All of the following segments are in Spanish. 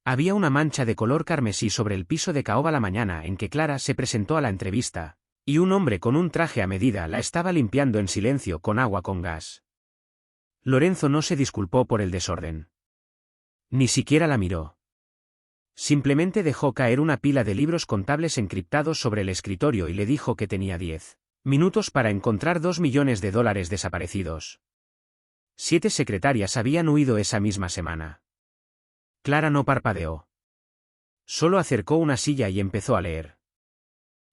Había una mancha de color carmesí sobre el piso de caoba la mañana en que Clara se presentó a la entrevista, y un hombre con un traje a medida la estaba limpiando en silencio con agua con gas. Lorenzo no se disculpó por el desorden. Ni siquiera la miró. Simplemente dejó caer una pila de libros contables encriptados sobre el escritorio y le dijo que tenía 10 minutos para encontrar $2 millones desaparecidos. 7 secretarias habían huido esa misma semana. Clara no parpadeó. Solo acercó una silla y empezó a leer.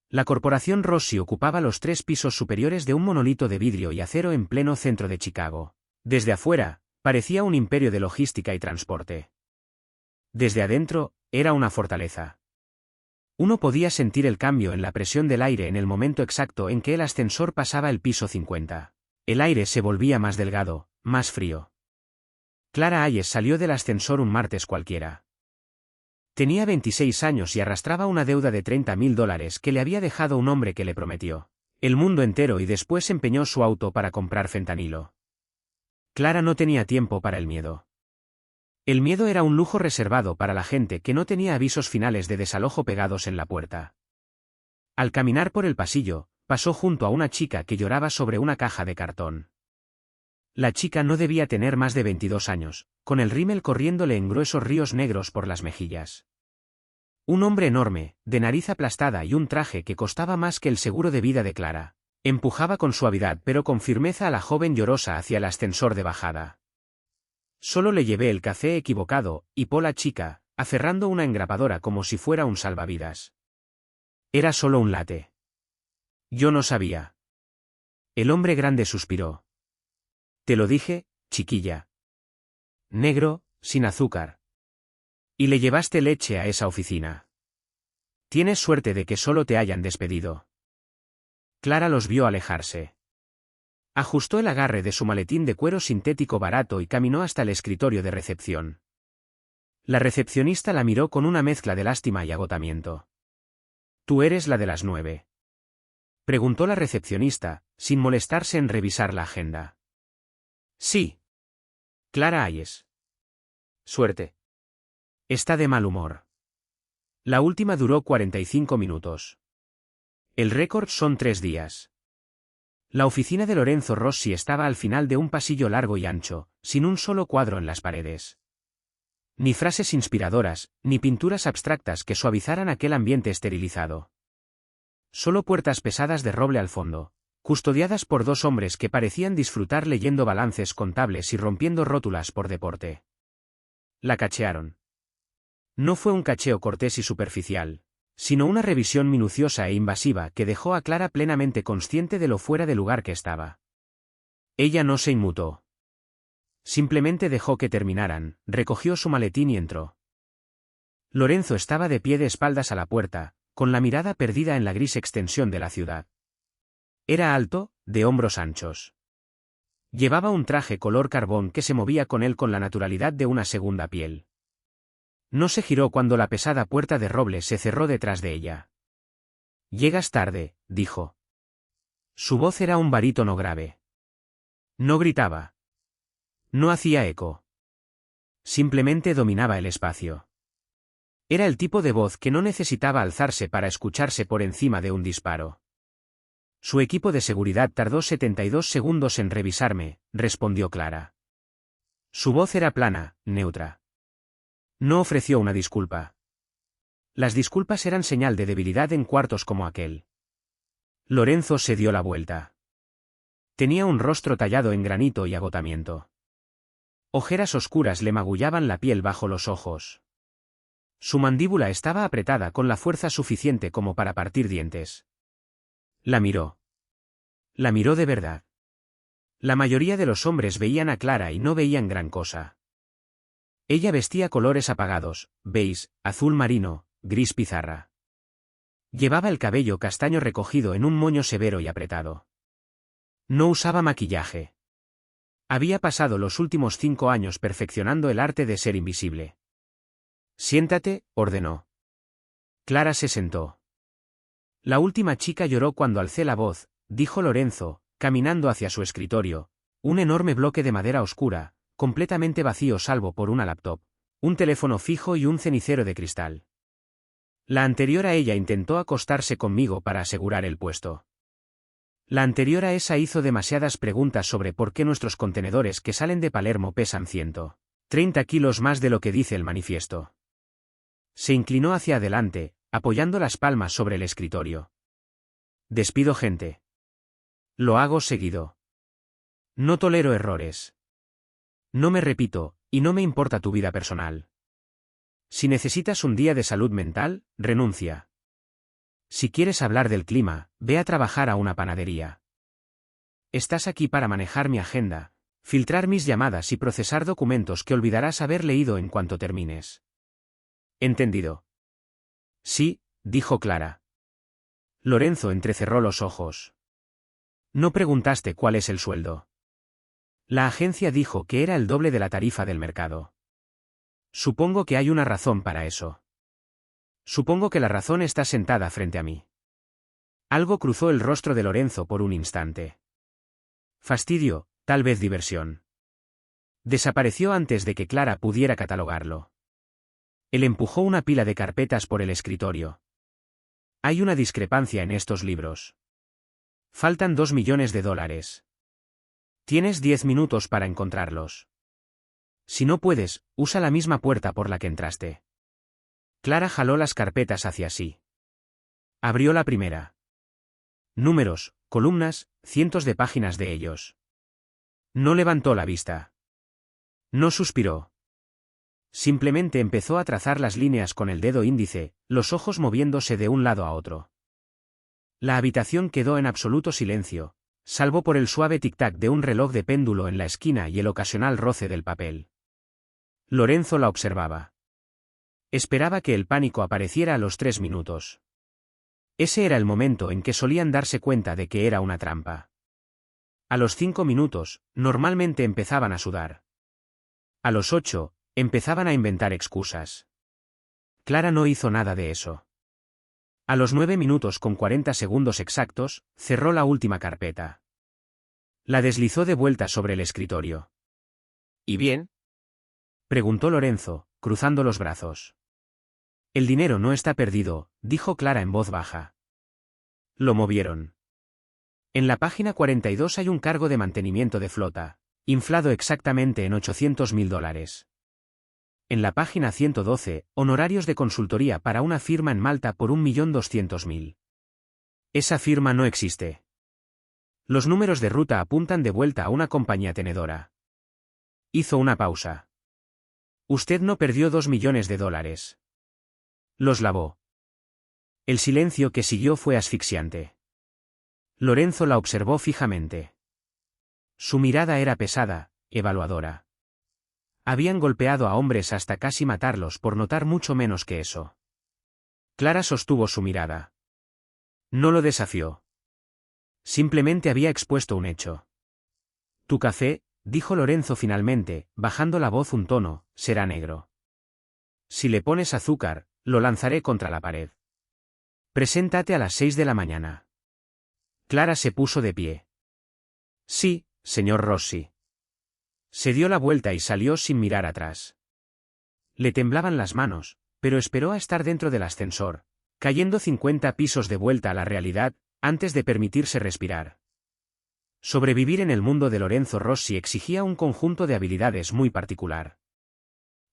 La corporación Rossi ocupaba los 3 pisos superiores de un monolito de vidrio y acero en pleno centro de Chicago. Desde afuera, parecía un imperio de logística y transporte. Desde adentro, era una fortaleza. Uno podía sentir el cambio en la presión del aire en el momento exacto en que el ascensor pasaba el piso 50. El aire se volvía más delgado, más frío. Clara Hayes salió del ascensor un martes cualquiera. Tenía 26 años y arrastraba una deuda de $30.000 que le había dejado un hombre que le prometió el mundo entero y después empeñó su auto para comprar fentanilo. Clara no tenía tiempo para el miedo. El miedo era un lujo reservado para la gente que no tenía avisos finales de desalojo pegados en la puerta. Al caminar por el pasillo, pasó junto a una chica que lloraba sobre una caja de cartón. La chica no debía tener más de 22 años, con el rímel corriéndole en gruesos ríos negros por las mejillas. Un hombre enorme, de nariz aplastada y un traje que costaba más que el seguro de vida de Clara, empujaba con suavidad pero con firmeza a la joven llorosa hacia el ascensor de bajada. Solo le llevé el café equivocado, hipó la chica, aferrando una engrapadora como si fuera un salvavidas. Era solo un latte. Yo no sabía. El hombre grande suspiró. Te lo dije, chiquilla. Negro, sin azúcar. Y le llevaste leche a esa oficina. Tienes suerte de que solo te hayan despedido. Clara los vio alejarse. Ajustó el agarre de su maletín de cuero sintético barato y caminó hasta el escritorio de recepción. La recepcionista la miró con una mezcla de lástima y agotamiento. ¿Tú eres la de las 9? Preguntó la recepcionista, sin molestarse en revisar la agenda. Sí. Clara Hayes. Suerte. Está de mal humor. La última duró 45 minutos. El récord son 3 días. La oficina de Lorenzo Rossi estaba al final de un pasillo largo y ancho, sin un solo cuadro en las paredes. Ni frases inspiradoras, ni pinturas abstractas que suavizaran aquel ambiente esterilizado. Solo puertas pesadas de roble al fondo, custodiadas por 2 hombres que parecían disfrutar leyendo balances contables y rompiendo rótulas por deporte. La cachearon. No fue un cacheo cortés y superficial, sino una revisión minuciosa e invasiva que dejó a Clara plenamente consciente de lo fuera de lugar que estaba. Ella no se inmutó. Simplemente dejó que terminaran, recogió su maletín y entró. Lorenzo estaba de pie de espaldas a la puerta, con la mirada perdida en la gris extensión de la ciudad. Era alto, de hombros anchos. Llevaba un traje color carbón que se movía con él con la naturalidad de una segunda piel. No se giró cuando la pesada puerta de roble se cerró detrás de ella. Llegas tarde, dijo. Su voz era un barítono grave. No gritaba. No hacía eco. Simplemente dominaba el espacio. Era el tipo de voz que no necesitaba alzarse para escucharse por encima de un disparo. Su equipo de seguridad tardó 72 segundos en revisarme, respondió Clara. Su voz era plana, neutra. No ofreció una disculpa. Las disculpas eran señal de debilidad en cuartos como aquel. Lorenzo se dio la vuelta. Tenía un rostro tallado en granito y agotamiento. Ojeras oscuras le magullaban la piel bajo los ojos. Su mandíbula estaba apretada con la fuerza suficiente como para partir dientes. La miró. La miró de verdad. La mayoría de los hombres veían a Clara y no veían gran cosa. Ella vestía colores apagados, beige, azul marino, gris pizarra. Llevaba el cabello castaño recogido en un moño severo y apretado. No usaba maquillaje. Había pasado los últimos 5 años perfeccionando el arte de ser invisible. Siéntate, ordenó. Clara se sentó. La última chica lloró cuando alcé la voz, dijo Lorenzo, caminando hacia su escritorio, un enorme bloque de madera oscura, completamente vacío salvo por una laptop, un teléfono fijo y un cenicero de cristal. La anterior a ella intentó acostarse conmigo para asegurar el puesto. La anterior a esa hizo demasiadas preguntas sobre por qué nuestros contenedores que salen de Palermo pesan 130 kilos más de lo que dice el manifiesto. Se inclinó hacia adelante, apoyando las palmas sobre el escritorio. Despido gente. Lo hago seguido. No tolero errores. No me repito, y no me importa tu vida personal. Si necesitas un día de salud mental, renuncia. Si quieres hablar del clima, ve a trabajar a una panadería. Estás aquí para manejar mi agenda, filtrar mis llamadas y procesar documentos que olvidarás haber leído en cuanto termines. ¿Entendido? Sí, dijo Clara. Lorenzo entrecerró los ojos. No preguntaste cuál es el sueldo. La agencia dijo que era el doble de la tarifa del mercado. Supongo que hay una razón para eso. Supongo que la razón está sentada frente a mí. Algo cruzó el rostro de Lorenzo por un instante. Fastidio, tal vez diversión. Desapareció antes de que Clara pudiera catalogarlo. Él empujó una pila de carpetas por el escritorio. Hay una discrepancia en estos libros. Faltan $2 millones. Tienes 10 minutos para encontrarlos. Si no puedes, usa la misma puerta por la que entraste. Clara jaló las carpetas hacia sí. Abrió la primera. Números, columnas, cientos de páginas de ellos. No levantó la vista. No suspiró. Simplemente empezó a trazar las líneas con el dedo índice, los ojos moviéndose de un lado a otro. La habitación quedó en absoluto silencio, salvo por el suave tic-tac de un reloj de péndulo en la esquina y el ocasional roce del papel. Lorenzo la observaba. Esperaba que el pánico apareciera a los 3 minutos. Ese era el momento en que solían darse cuenta de que era una trampa. A los 5 minutos, normalmente empezaban a sudar. A los 8, empezaban a inventar excusas. Clara no hizo nada de eso. A los 9 minutos con 40 segundos exactos, cerró la última carpeta. La deslizó de vuelta sobre el escritorio. ¿Y bien? Preguntó Lorenzo, cruzando los brazos. El dinero no está perdido, dijo Clara en voz baja. Lo movieron. En la página 42 hay un cargo de mantenimiento de flota, inflado exactamente en $800.000. En la página 112, honorarios de consultoría para una firma en Malta por $1.200.000. Esa firma no existe. Los números de ruta apuntan de vuelta a una compañía tenedora. Hizo una pausa. Usted no perdió $2 millones. Los lavó. El silencio que siguió fue asfixiante. Lorenzo la observó fijamente. Su mirada era pesada, evaluadora. Habían golpeado a hombres hasta casi matarlos por notar mucho menos que eso. Clara sostuvo su mirada. No lo desafió. Simplemente había expuesto un hecho. Tu café, dijo Lorenzo finalmente, bajando la voz un tono, será negro. Si le pones azúcar, lo lanzaré contra la pared. Preséntate a las 6 de la mañana. Clara se puso de pie. Sí, señor Rossi. Se dio la vuelta y salió sin mirar atrás. Le temblaban las manos, pero esperó a estar dentro del ascensor, cayendo 50 pisos de vuelta a la realidad, antes de permitirse respirar. Sobrevivir en el mundo de Lorenzo Rossi exigía un conjunto de habilidades muy particular.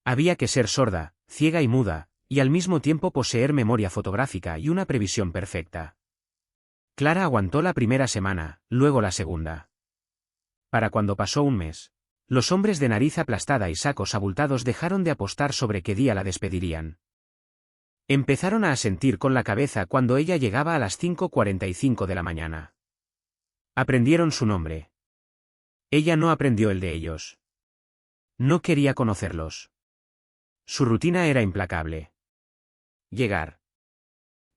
Había que ser sorda, ciega y muda, y al mismo tiempo poseer memoria fotográfica y una previsión perfecta. Clara aguantó la primera semana, luego la segunda. Para cuando pasó un mes, los hombres de nariz aplastada y sacos abultados dejaron de apostar sobre qué día la despedirían. Empezaron a asentir con la cabeza cuando ella llegaba a las 5:45 de la mañana. Aprendieron su nombre. Ella no aprendió el de ellos. No quería conocerlos. Su rutina era implacable. Llegar.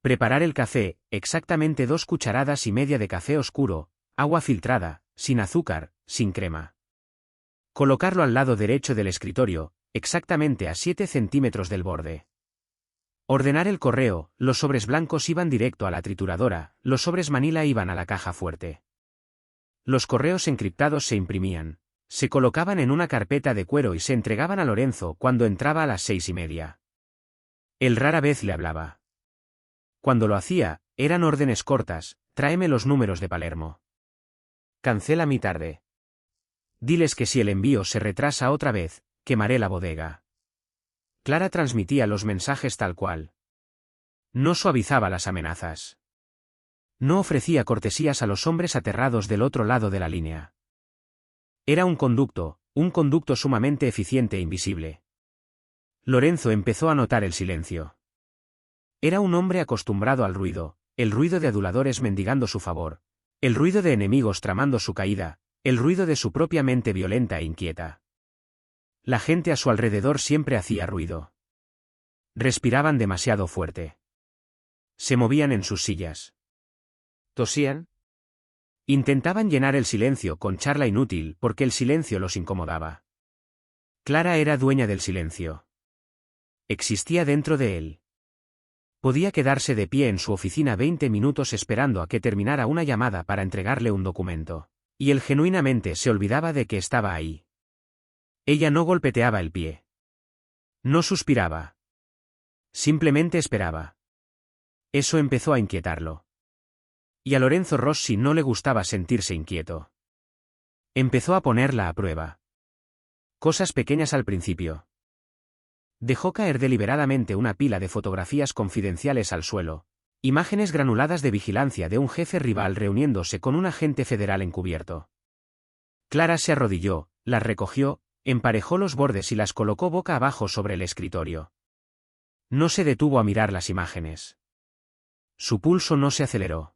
Preparar el café, exactamente 2 cucharadas y media de café oscuro, agua filtrada, sin azúcar, sin crema. Colocarlo al lado derecho del escritorio, exactamente a 7 centímetros del borde. Ordenar el correo, los sobres blancos iban directo a la trituradora, los sobres manila iban a la caja fuerte. Los correos encriptados se imprimían, Se colocaban en una carpeta de cuero y se entregaban a Lorenzo cuando entraba a las 6:30. Él rara vez le hablaba. Cuando lo hacía, eran órdenes cortas: tráeme los números de Palermo. Cancela mi tarde. Diles que si el envío se retrasa otra vez, quemaré la bodega. Clara transmitía los mensajes tal cual. No suavizaba las amenazas. No ofrecía cortesías a los hombres aterrados del otro lado de la línea. Era un conducto sumamente eficiente e invisible. Lorenzo empezó a notar el silencio. Era un hombre acostumbrado al ruido, el ruido de aduladores mendigando su favor, el ruido de enemigos tramando su caída, el ruido de su propia mente violenta e inquieta. La gente a su alrededor siempre hacía ruido. Respiraban demasiado fuerte. Se movían en sus sillas. ¿Tosían? Intentaban llenar el silencio con charla inútil porque el silencio los incomodaba. Clara era dueña del silencio. Existía dentro de él. Podía quedarse de pie en su oficina 20 minutos esperando a que terminara una llamada para entregarle un documento. Y él genuinamente se olvidaba de que estaba ahí. Ella no golpeteaba el pie. No suspiraba. Simplemente esperaba. Eso empezó a inquietarlo. Y a Lorenzo Rossi no le gustaba sentirse inquieto. Empezó a ponerla a prueba. Cosas pequeñas al principio. Dejó caer deliberadamente una pila de fotografías confidenciales al suelo, imágenes granuladas de vigilancia de un jefe rival reuniéndose con un agente federal encubierto. Clara se arrodilló, las recogió, emparejó los bordes y las colocó boca abajo sobre el escritorio. No se detuvo a mirar las imágenes. Su pulso no se aceleró.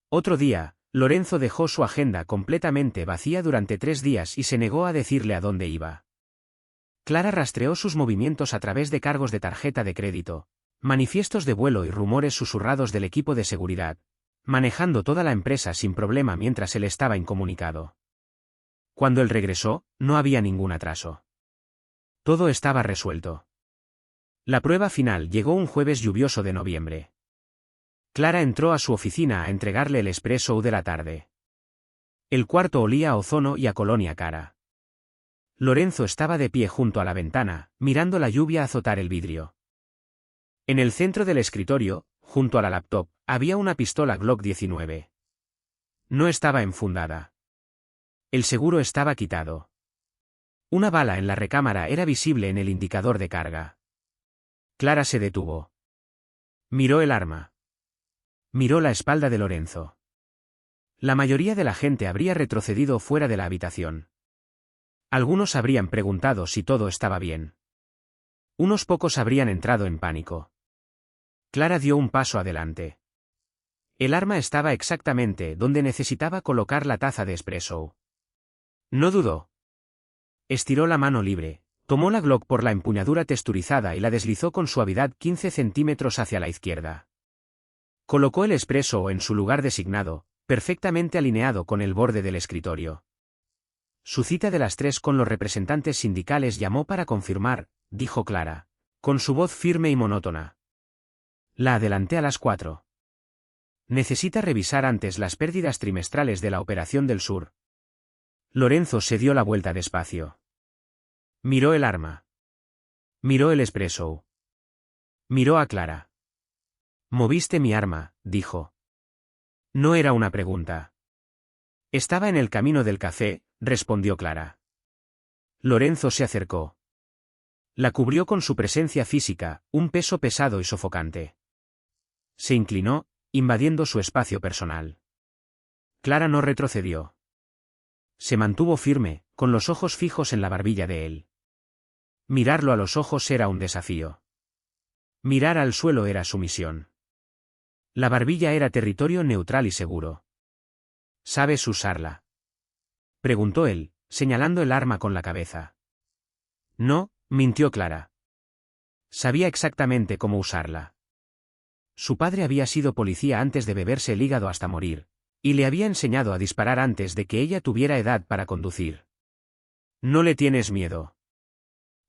Otro día, Lorenzo dejó su agenda completamente vacía durante 3 días y se negó a decirle a dónde iba. Clara rastreó sus movimientos a través de cargos de tarjeta de crédito, manifiestos de vuelo y rumores susurrados del equipo de seguridad, manejando toda la empresa sin problema mientras él estaba incomunicado. Cuando él regresó, no había ningún atraso. Todo estaba resuelto. La prueba final llegó un jueves lluvioso de noviembre. Clara entró a su oficina a entregarle el expreso de la tarde. El cuarto olía a ozono y a colonia cara. Lorenzo estaba de pie junto a la ventana, mirando la lluvia azotar el vidrio. En el centro del escritorio, junto a la laptop, había una pistola Glock 19. No estaba enfundada. El seguro estaba quitado. Una bala en la recámara era visible en el indicador de carga. Clara se detuvo. Miró el arma. Miró la espalda de Lorenzo. La mayoría de la gente habría retrocedido fuera de la habitación. Algunos habrían preguntado si todo estaba bien. Unos pocos habrían entrado en pánico. Clara dio un paso adelante. El arma estaba exactamente donde necesitaba colocar la taza de espresso. No dudó. Estiró la mano libre, tomó la Glock por la empuñadura texturizada y la deslizó con suavidad 15 centímetros hacia la izquierda. Colocó el expreso en su lugar designado, perfectamente alineado con el borde del escritorio. Su cita de las 3 con los representantes sindicales llamó para confirmar, dijo Clara, con su voz firme y monótona. La adelanté a las 4. Necesita revisar antes las pérdidas trimestrales de la Operación del Sur. Lorenzo se dio la vuelta despacio. Miró el arma. Miró el expreso. Miró a Clara. «Moviste mi arma», dijo. No era una pregunta. Estaba en el camino del café, respondió Clara. Lorenzo se acercó. La cubrió con su presencia física, un peso pesado y sofocante. Se inclinó, invadiendo su espacio personal. Clara no retrocedió. Se mantuvo firme, con los ojos fijos en la barbilla de él. Mirarlo a los ojos era un desafío. Mirar al suelo era su misión. La barbilla era territorio neutral y seguro. ¿Sabes usarla?, preguntó él, señalando el arma con la cabeza. No, mintió Clara. Sabía exactamente cómo usarla. Su padre había sido policía antes de beberse el hígado hasta morir, y le había enseñado a disparar antes de que ella tuviera edad para conducir. No le tienes miedo.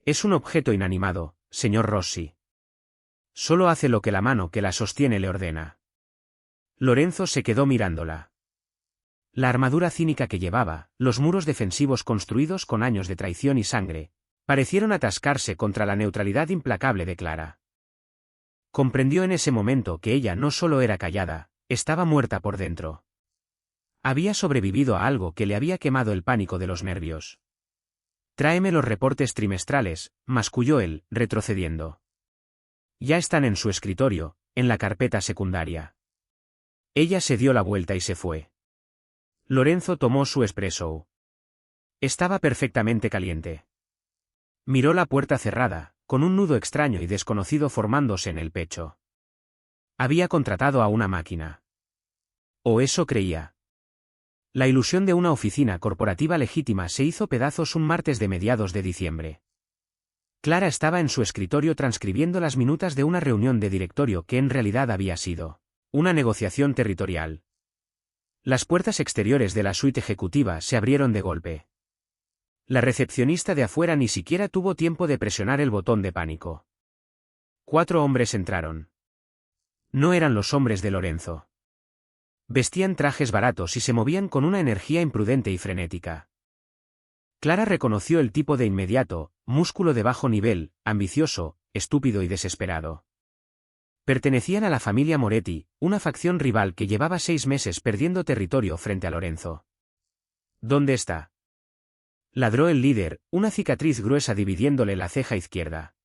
Es un objeto inanimado, señor Rossi. Solo hace lo que la mano que la sostiene le ordena. Lorenzo se quedó mirándola. La armadura cínica que llevaba, los muros defensivos construidos con años de traición y sangre, parecieron atascarse contra la neutralidad implacable de Clara. Comprendió en ese momento que ella no solo era callada, estaba muerta por dentro. Había sobrevivido a algo que le había quemado el pánico de los nervios. Tráeme los reportes trimestrales, masculló él, retrocediendo. Ya están en su escritorio, en la carpeta secundaria. Ella se dio la vuelta y se fue. Lorenzo tomó su espresso. Estaba perfectamente caliente. Miró la puerta cerrada, con un nudo extraño y desconocido formándose en el pecho. Había contratado a una máquina. O eso creía. La ilusión de una oficina corporativa legítima se hizo pedazos un martes de mediados de diciembre. Clara estaba en su escritorio transcribiendo las minutas de una reunión de directorio que en realidad había sido una negociación territorial. Las puertas exteriores de la suite ejecutiva se abrieron de golpe. La recepcionista de afuera ni siquiera tuvo tiempo de presionar el botón de pánico. 4 hombres entraron. No eran los hombres de Lorenzo. Vestían trajes baratos y se movían con una energía imprudente y frenética. Clara reconoció el tipo de inmediato: músculo de bajo nivel, ambicioso, estúpido y desesperado. Pertenecían a la familia Moretti, una facción rival que llevaba 6 meses perdiendo territorio frente a Lorenzo. ¿Dónde está?, ladró el líder, una cicatriz gruesa dividiéndole la ceja izquierda.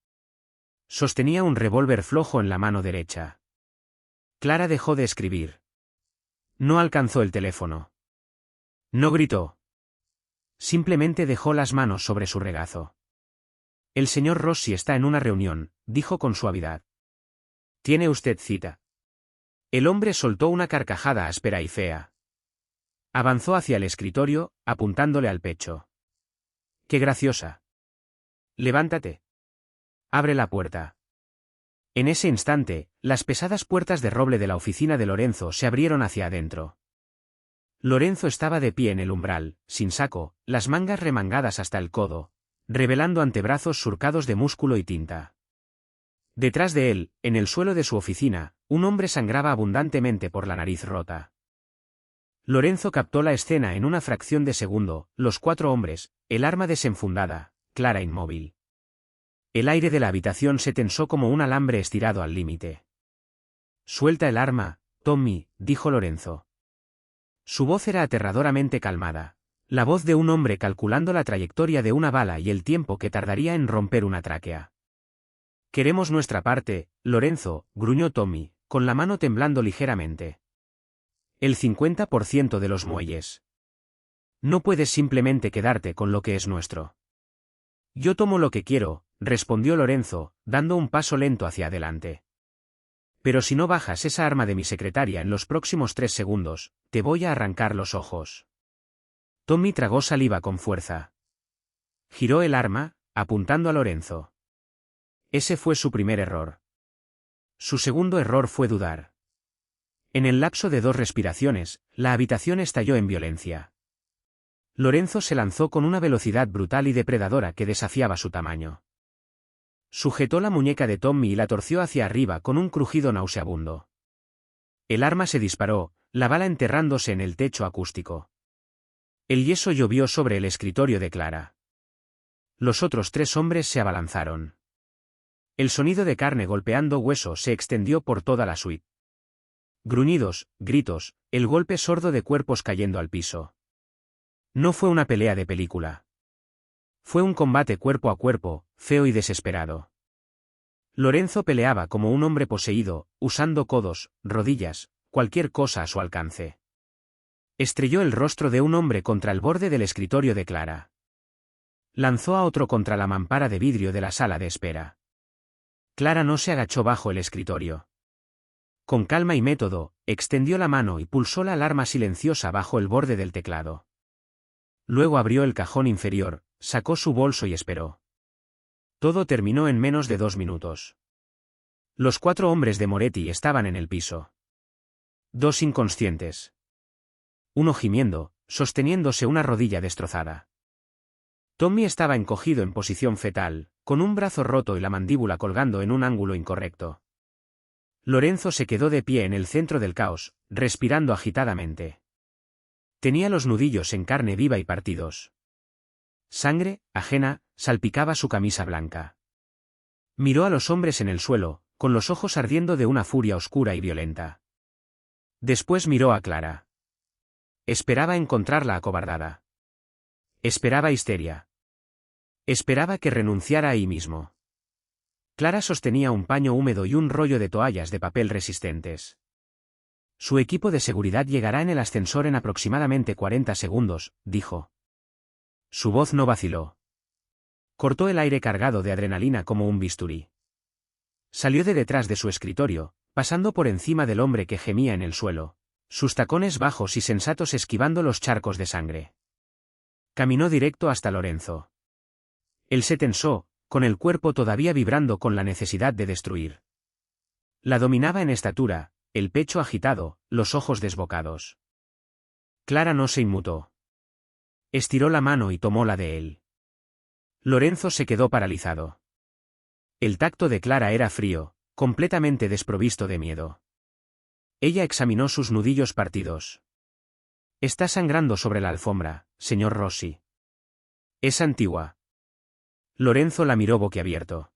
Sostenía un revólver flojo en la mano derecha. Clara dejó de escribir. No alcanzó el teléfono. No gritó. Simplemente dejó las manos sobre su regazo. El señor Rossi está en una reunión, dijo con suavidad. ¿Tiene usted cita? El hombre soltó una carcajada áspera y fea. Avanzó hacia el escritorio, apuntándole al pecho. ¡Qué graciosa! Levántate. Abre la puerta. En ese instante, las pesadas puertas de roble de la oficina de Lorenzo se abrieron hacia adentro. Lorenzo estaba de pie en el umbral, sin saco, las mangas remangadas hasta el codo, revelando antebrazos surcados de músculo y tinta. Detrás de él, en el suelo de su oficina, un hombre sangraba abundantemente por la nariz rota. Lorenzo captó la escena en una fracción de segundo: los 4 hombres, el arma desenfundada, Clara inmóvil. El aire de la habitación se tensó como un alambre estirado al límite. Suelta el arma, Tommy, dijo Lorenzo. Su voz era aterradoramente calmada, la voz de un hombre calculando la trayectoria de una bala y el tiempo que tardaría en romper una tráquea. Queremos nuestra parte, Lorenzo, gruñó Tommy, con la mano temblando ligeramente. El 50% de los muelles. No puedes simplemente quedarte con lo que es nuestro. Yo tomo lo que quiero, respondió Lorenzo, dando un paso lento hacia adelante. Pero si no bajas esa arma de mi secretaria en los próximos 3 segundos, te voy a arrancar los ojos. Tommy tragó saliva con fuerza. Giró el arma, apuntando a Lorenzo. Ese fue su primer error. Su segundo error fue dudar. En el lapso de 2 respiraciones, la habitación estalló en violencia. Lorenzo se lanzó con una velocidad brutal y depredadora que desafiaba su tamaño. Sujetó la muñeca de Tommy y la torció hacia arriba con un crujido nauseabundo. El arma se disparó, la bala enterrándose en el techo acústico. El yeso llovió sobre el escritorio de Clara. Los otros 3 hombres se abalanzaron. El sonido de carne golpeando hueso se extendió por toda la suite. Gruñidos, gritos, el golpe sordo de cuerpos cayendo al piso. No fue una pelea de película. Fue un combate cuerpo a cuerpo, feo y desesperado. Lorenzo peleaba como un hombre poseído, usando codos, rodillas, cualquier cosa a su alcance. Estrelló el rostro de un hombre contra el borde del escritorio de Clara. Lanzó a otro contra la mampara de vidrio de la sala de espera. Clara no se agachó bajo el escritorio. Con calma y método, extendió la mano y pulsó la alarma silenciosa bajo el borde del teclado. Luego abrió el cajón inferior, sacó su bolso y esperó. Todo terminó en menos de 2 minutos. Los 4 hombres de Moretti estaban en el piso. 2 inconscientes. Uno gimiendo, sosteniéndose una rodilla destrozada. Tommy estaba encogido en posición fetal, con un brazo roto y la mandíbula colgando en un ángulo incorrecto. Lorenzo se quedó de pie en el centro del caos, respirando agitadamente. Tenía los nudillos en carne viva y partidos. Sangre, ajena, salpicaba su camisa blanca. Miró a los hombres en el suelo, con los ojos ardiendo de una furia oscura y violenta. Después miró a Clara. Esperaba encontrarla acobardada. Esperaba histeria. Esperaba que renunciara ahí mismo. Clara sostenía un paño húmedo y un rollo de toallas de papel resistentes. Su equipo de seguridad llegará en el ascensor en aproximadamente 40 segundos, dijo. Su voz no vaciló. Cortó el aire cargado de adrenalina como un bisturí. Salió de detrás de su escritorio, pasando por encima del hombre que gemía en el suelo, sus tacones bajos y sensatos esquivando los charcos de sangre. Caminó directo hasta Lorenzo. Él se tensó, con el cuerpo todavía vibrando con la necesidad de destruir. La dominaba en estatura, el pecho agitado, los ojos desbocados. Clara no se inmutó. Estiró la mano y tomó la de él. Lorenzo se quedó paralizado. El tacto de Clara era frío, completamente desprovisto de miedo. Ella examinó sus nudillos partidos. Está sangrando sobre la alfombra, señor Rossi. Es antigua. Lorenzo la miró boquiabierto.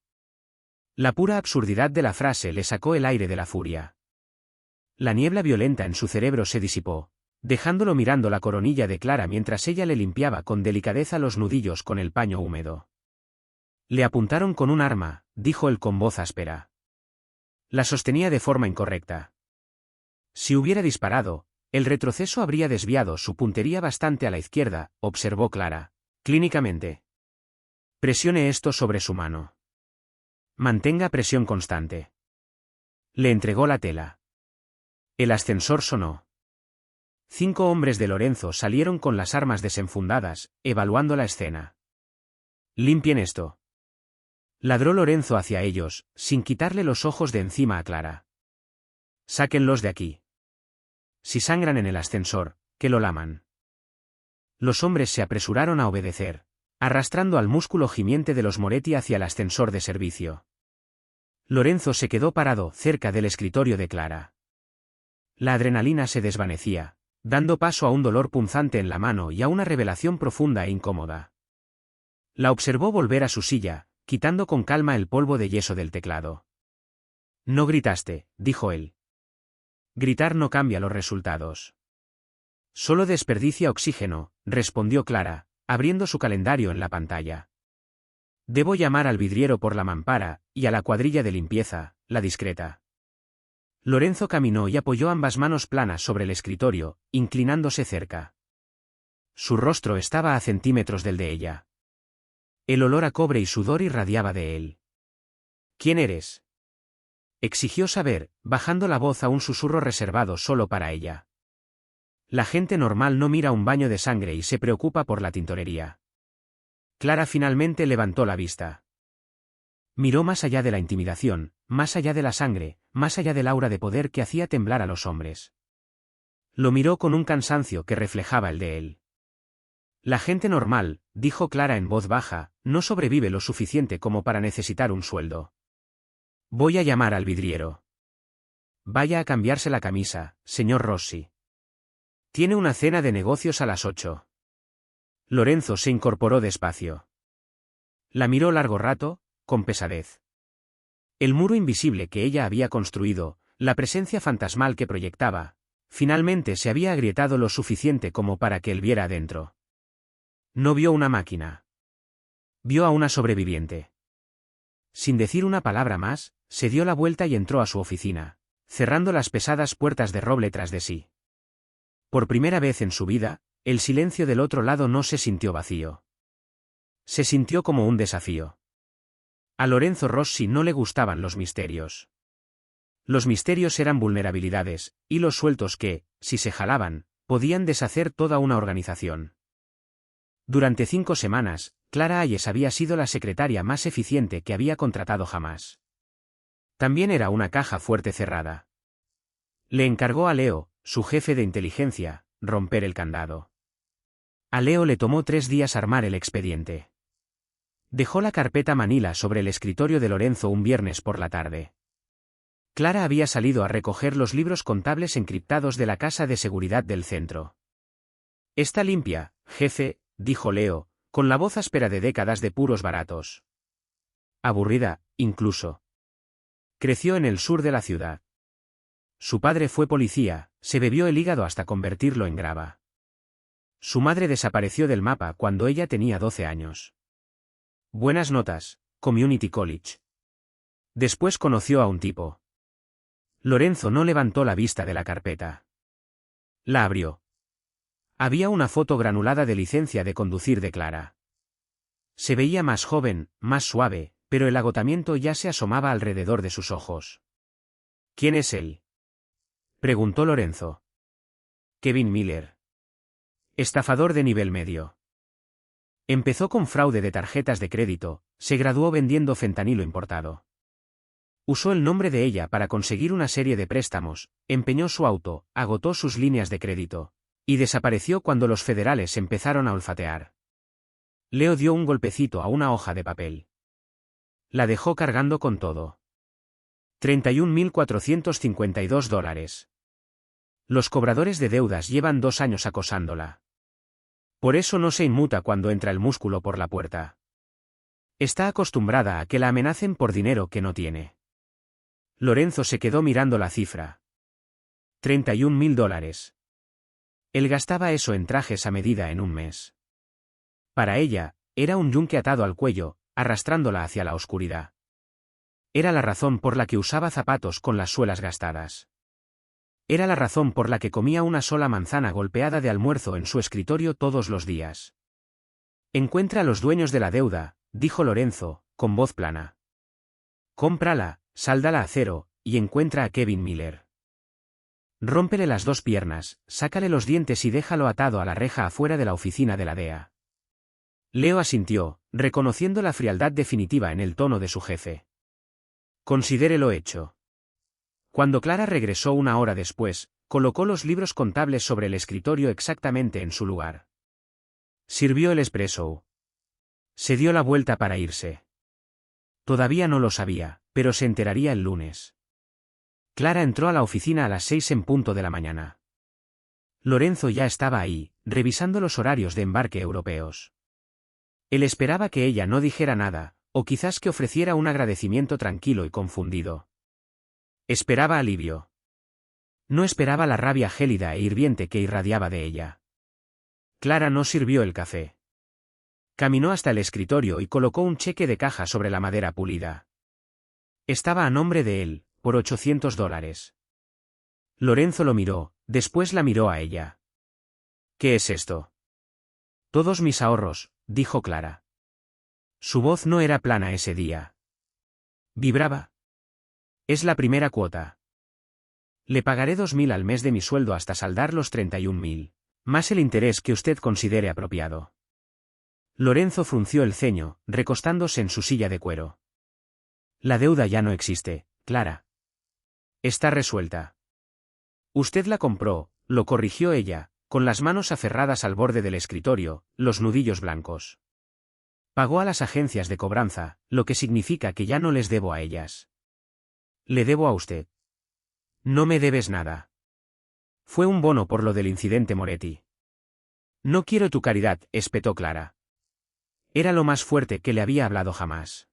La pura absurdidad de la frase le sacó el aire de la furia. La niebla violenta en su cerebro se disipó, dejándolo mirando la coronilla de Clara mientras ella le limpiaba con delicadeza los nudillos con el paño húmedo. Le apuntaron con un arma, dijo él con voz áspera. La sostenía de forma incorrecta. Si hubiera disparado, el retroceso habría desviado su puntería bastante a la izquierda, observó Clara, clínicamente. Presione esto sobre su mano. Mantenga presión constante. Le entregó la tela. El ascensor sonó. 5 hombres de Lorenzo salieron con las armas desenfundadas, evaluando la escena. Limpien esto. Ladró Lorenzo hacia ellos, sin quitarle los ojos de encima a Clara. Sáquenlos de aquí. Si sangran en el ascensor, que lo laman. Los hombres se apresuraron a obedecer, arrastrando al músculo gimiente de los Moretti hacia el ascensor de servicio. Lorenzo se quedó parado cerca del escritorio de Clara. La adrenalina se desvanecía, dando paso a un dolor punzante en la mano y a una revelación profunda e incómoda. La observó volver a su silla, quitando con calma el polvo de yeso del teclado. No gritaste, dijo él. Gritar no cambia los resultados. Solo desperdicia oxígeno, respondió Clara, abriendo su calendario en la pantalla. Debo llamar al vidriero por la mampara, y a la cuadrilla de limpieza, la discreta. Lorenzo caminó y apoyó ambas manos planas sobre el escritorio, inclinándose cerca. Su rostro estaba a centímetros del de ella. El olor a cobre y sudor irradiaba de él. ¿Quién eres? Exigió saber, bajando la voz a un susurro reservado solo para ella. La gente normal no mira un baño de sangre y se preocupa por la tintorería. Clara finalmente levantó la vista. Miró más allá de la intimidación, más allá de la sangre, más allá del aura de poder que hacía temblar a los hombres. Lo miró con un cansancio que reflejaba el de él. La gente normal, dijo Clara en voz baja, no sobrevive lo suficiente como para necesitar un sueldo. Voy a llamar al vidriero. Vaya a cambiarse la camisa, señor Rossi. Tiene una cena de negocios a las 8. Lorenzo se incorporó despacio. La miró largo rato, con pesadez. El muro invisible que ella había construido, la presencia fantasmal que proyectaba, finalmente se había agrietado lo suficiente como para que él viera adentro. No vio una máquina. Vio a una sobreviviente. Sin decir una palabra más, se dio la vuelta y entró a su oficina, cerrando las pesadas puertas de roble tras de sí. Por primera vez en su vida, el silencio del otro lado no se sintió vacío. Se sintió como un desafío. A Lorenzo Rossi no le gustaban los misterios. Los misterios eran vulnerabilidades, hilos sueltos que, si se jalaban, podían deshacer toda una organización. Durante 5 semanas, Clara Hayes había sido la secretaria más eficiente que había contratado jamás. También era una caja fuerte cerrada. Le encargó a Leo, su jefe de inteligencia, romper el candado. A Leo le tomó 3 días armar el expediente. Dejó la carpeta manila sobre el escritorio de Lorenzo un viernes por la tarde. Clara había salido a recoger los libros contables encriptados de la casa de seguridad del centro. Está limpia, jefe, dijo Leo, con la voz áspera de décadas de puros baratos. Aburrida, incluso. Creció en el sur de la ciudad. Su padre fue policía, se bebió el hígado hasta convertirlo en grava. Su madre desapareció del mapa cuando ella tenía 12 años. Buenas notas, Community College. Después conoció a un tipo. Lorenzo no levantó la vista de la carpeta. La abrió. Había una foto granulada de licencia de conducir de Clara. Se veía más joven, más suave, pero el agotamiento ya se asomaba alrededor de sus ojos. ¿Quién es él?, preguntó Lorenzo. Kevin Miller. Estafador de nivel medio. Empezó con fraude de tarjetas de crédito, se graduó vendiendo fentanilo importado. Usó el nombre de ella para conseguir una serie de préstamos, empeñó su auto, agotó sus líneas de crédito, y desapareció cuando los federales empezaron a olfatear. Leo dio un golpecito a una hoja de papel. La dejó cargando con todo. $31.452. Los cobradores de deudas llevan 2 años acosándola. Por eso no se inmuta cuando entra el músculo por la puerta. Está acostumbrada a que la amenacen por dinero que no tiene. Lorenzo se quedó mirando la cifra. $31.000. Él gastaba eso en trajes a medida en un mes. Para ella, era un yunque atado al cuello, arrastrándola hacia la oscuridad. Era la razón por la que usaba zapatos con las suelas gastadas. Era la razón por la que comía una sola manzana golpeada de almuerzo en su escritorio todos los días. Encuentra a los dueños de la deuda, dijo Lorenzo, con voz plana. Cómprala, sáldala a cero, y encuentra a Kevin Miller. Rómpele las 2 piernas, sácale los dientes y déjalo atado a la reja afuera de la oficina de la DEA. Leo asintió, reconociendo la frialdad definitiva en el tono de su jefe. Considérelo hecho. Cuando Clara regresó 1 hora después, colocó los libros contables sobre el escritorio exactamente en su lugar. Sirvió el espresso. Se dio la vuelta para irse. Todavía no lo sabía, pero se enteraría el lunes. Clara entró a la oficina a las 6 en punto de la mañana. Lorenzo ya estaba ahí, revisando los horarios de embarque europeos. Él esperaba que ella no dijera nada, o quizás que ofreciera un agradecimiento tranquilo y confundido. Esperaba alivio. No esperaba la rabia gélida e hirviente que irradiaba de ella. Clara no sirvió el café. Caminó hasta el escritorio y colocó un cheque de caja sobre la madera pulida. Estaba a nombre de él, por $800. Lorenzo lo miró, después la miró a ella. ¿Qué es esto? Todos mis ahorros, dijo Clara. Su voz no era plana ese día. Vibraba. Es la primera cuota. Le pagaré 2.000 al mes de mi sueldo hasta saldar los 31.000, más el interés que usted considere apropiado. Lorenzo frunció el ceño, recostándose en su silla de cuero. La deuda ya no existe, Clara. Está resuelta. Usted la compró, lo corrigió ella, con las manos aferradas al borde del escritorio, los nudillos blancos. Pagó a las agencias de cobranza, lo que significa que ya no les debo a ellas. Le debo a usted. No me debes nada. Fue un bono por lo del incidente Moretti. No quiero tu caridad, espetó Clara. Era lo más fuerte que le había hablado jamás.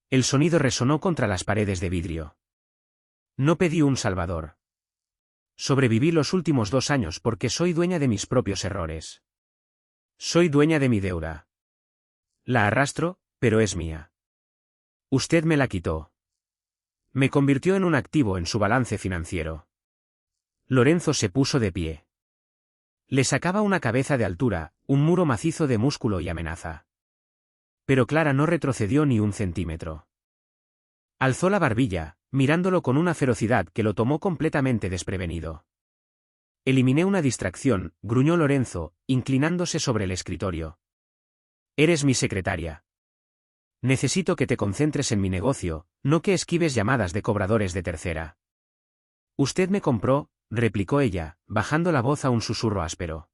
El sonido resonó contra las paredes de vidrio. No pedí un salvador. Sobreviví los últimos 2 años porque soy dueña de mis propios errores. Soy dueña de mi deuda. La arrastro, pero es mía. Usted me la quitó. Me convirtió en un activo en su balance financiero. Lorenzo se puso de pie. Le sacaba una cabeza de altura, un muro macizo de músculo y amenaza. Pero Clara no retrocedió ni un centímetro. Alzó la barbilla, mirándolo con una ferocidad que lo tomó completamente desprevenido. Eliminé una distracción, gruñó Lorenzo, inclinándose sobre el escritorio. Eres mi secretaria. Necesito que te concentres en mi negocio, no que esquives llamadas de cobradores de tercera. Usted me compró, replicó ella, bajando la voz a un susurro áspero.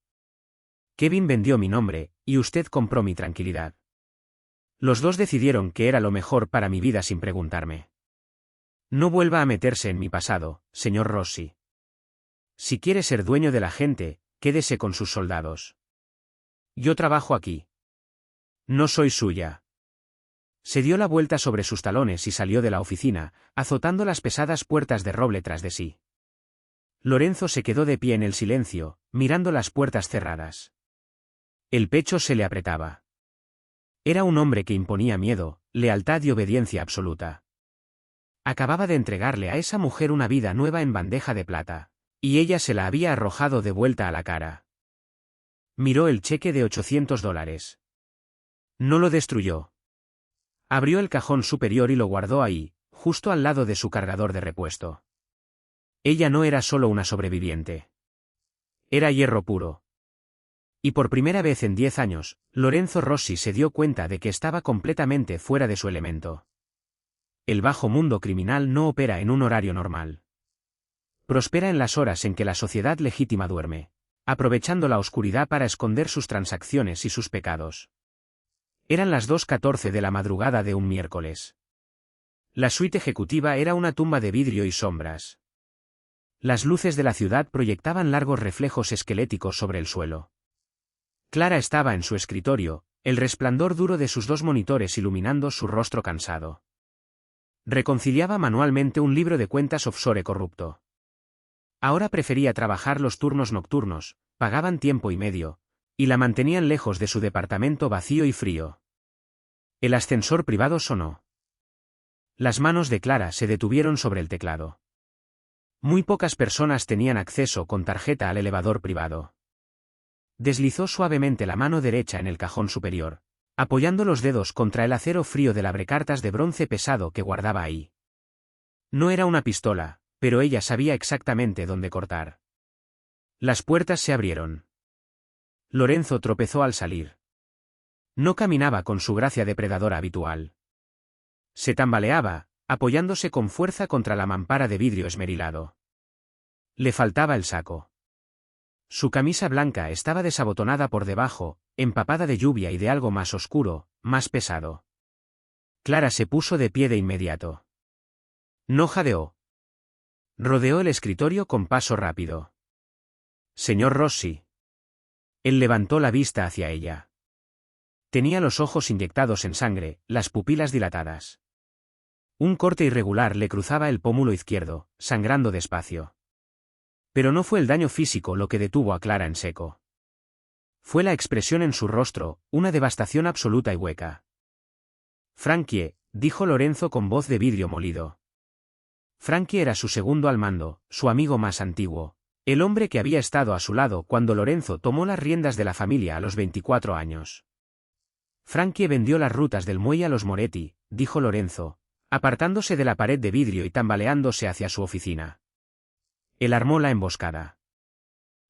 Kevin vendió mi nombre, y usted compró mi tranquilidad. Los dos decidieron que era lo mejor para mi vida sin preguntarme. No vuelva a meterse en mi pasado, señor Rossi. Si quiere ser dueño de la gente, quédese con sus soldados. Yo trabajo aquí. No soy suya. Se dio la vuelta sobre sus talones y salió de la oficina, azotando las pesadas puertas de roble tras de sí. Lorenzo se quedó de pie en el silencio, mirando las puertas cerradas. El pecho se le apretaba. Era un hombre que imponía miedo, lealtad y obediencia absoluta. Acababa de entregarle a esa mujer una vida nueva en bandeja de plata, y ella se la había arrojado de vuelta a la cara. Miró el cheque de $800. No lo destruyó. Abrió el cajón superior y lo guardó ahí, justo al lado de su cargador de repuesto. Ella no era solo una sobreviviente. Era hierro puro. Y por primera vez en 10 años, Lorenzo Rossi se dio cuenta de que estaba completamente fuera de su elemento. El bajo mundo criminal no opera en un horario normal. Prospera en las horas en que la sociedad legítima duerme, aprovechando la oscuridad para esconder sus transacciones y sus pecados. Eran las 2:14 de la madrugada de un miércoles. La suite ejecutiva era una tumba de vidrio y sombras. Las luces de la ciudad proyectaban largos reflejos esqueléticos sobre el suelo. Clara estaba en su escritorio, el resplandor duro de sus 2 monitores iluminando su rostro cansado. Reconciliaba manualmente un libro de cuentas offshore corrupto. Ahora prefería trabajar los turnos nocturnos, pagaban tiempo y medio, y la mantenían lejos de su departamento vacío y frío. El ascensor privado sonó. Las manos de Clara se detuvieron sobre el teclado. Muy pocas personas tenían acceso con tarjeta al elevador privado. Deslizó suavemente la mano derecha en el cajón superior, apoyando los dedos contra el acero frío del abrecartas de bronce pesado que guardaba ahí. No era una pistola, pero ella sabía exactamente dónde cortar. Las puertas se abrieron. Lorenzo tropezó al salir. No caminaba con su gracia depredadora habitual. Se tambaleaba, apoyándose con fuerza contra la mampara de vidrio esmerilado. Le faltaba el saco. Su camisa blanca estaba desabotonada por debajo, empapada de lluvia y de algo más oscuro, más pesado. Clara se puso de pie de inmediato. No jadeó. Rodeó el escritorio con paso rápido. Señor Rossi. Él levantó la vista hacia ella. Tenía los ojos inyectados en sangre, las pupilas dilatadas. Un corte irregular le cruzaba el pómulo izquierdo, sangrando despacio. Pero no fue el daño físico lo que detuvo a Clara en seco. Fue la expresión en su rostro, una devastación absoluta y hueca. Frankie, dijo Lorenzo con voz de vidrio molido. Frankie era su segundo al mando, su amigo más antiguo, el hombre que había estado a su lado cuando Lorenzo tomó las riendas de la familia a los 24 años. Frankie vendió las rutas del muelle a los Moretti, dijo Lorenzo, apartándose de la pared de vidrio y tambaleándose hacia su oficina. Él armó la emboscada.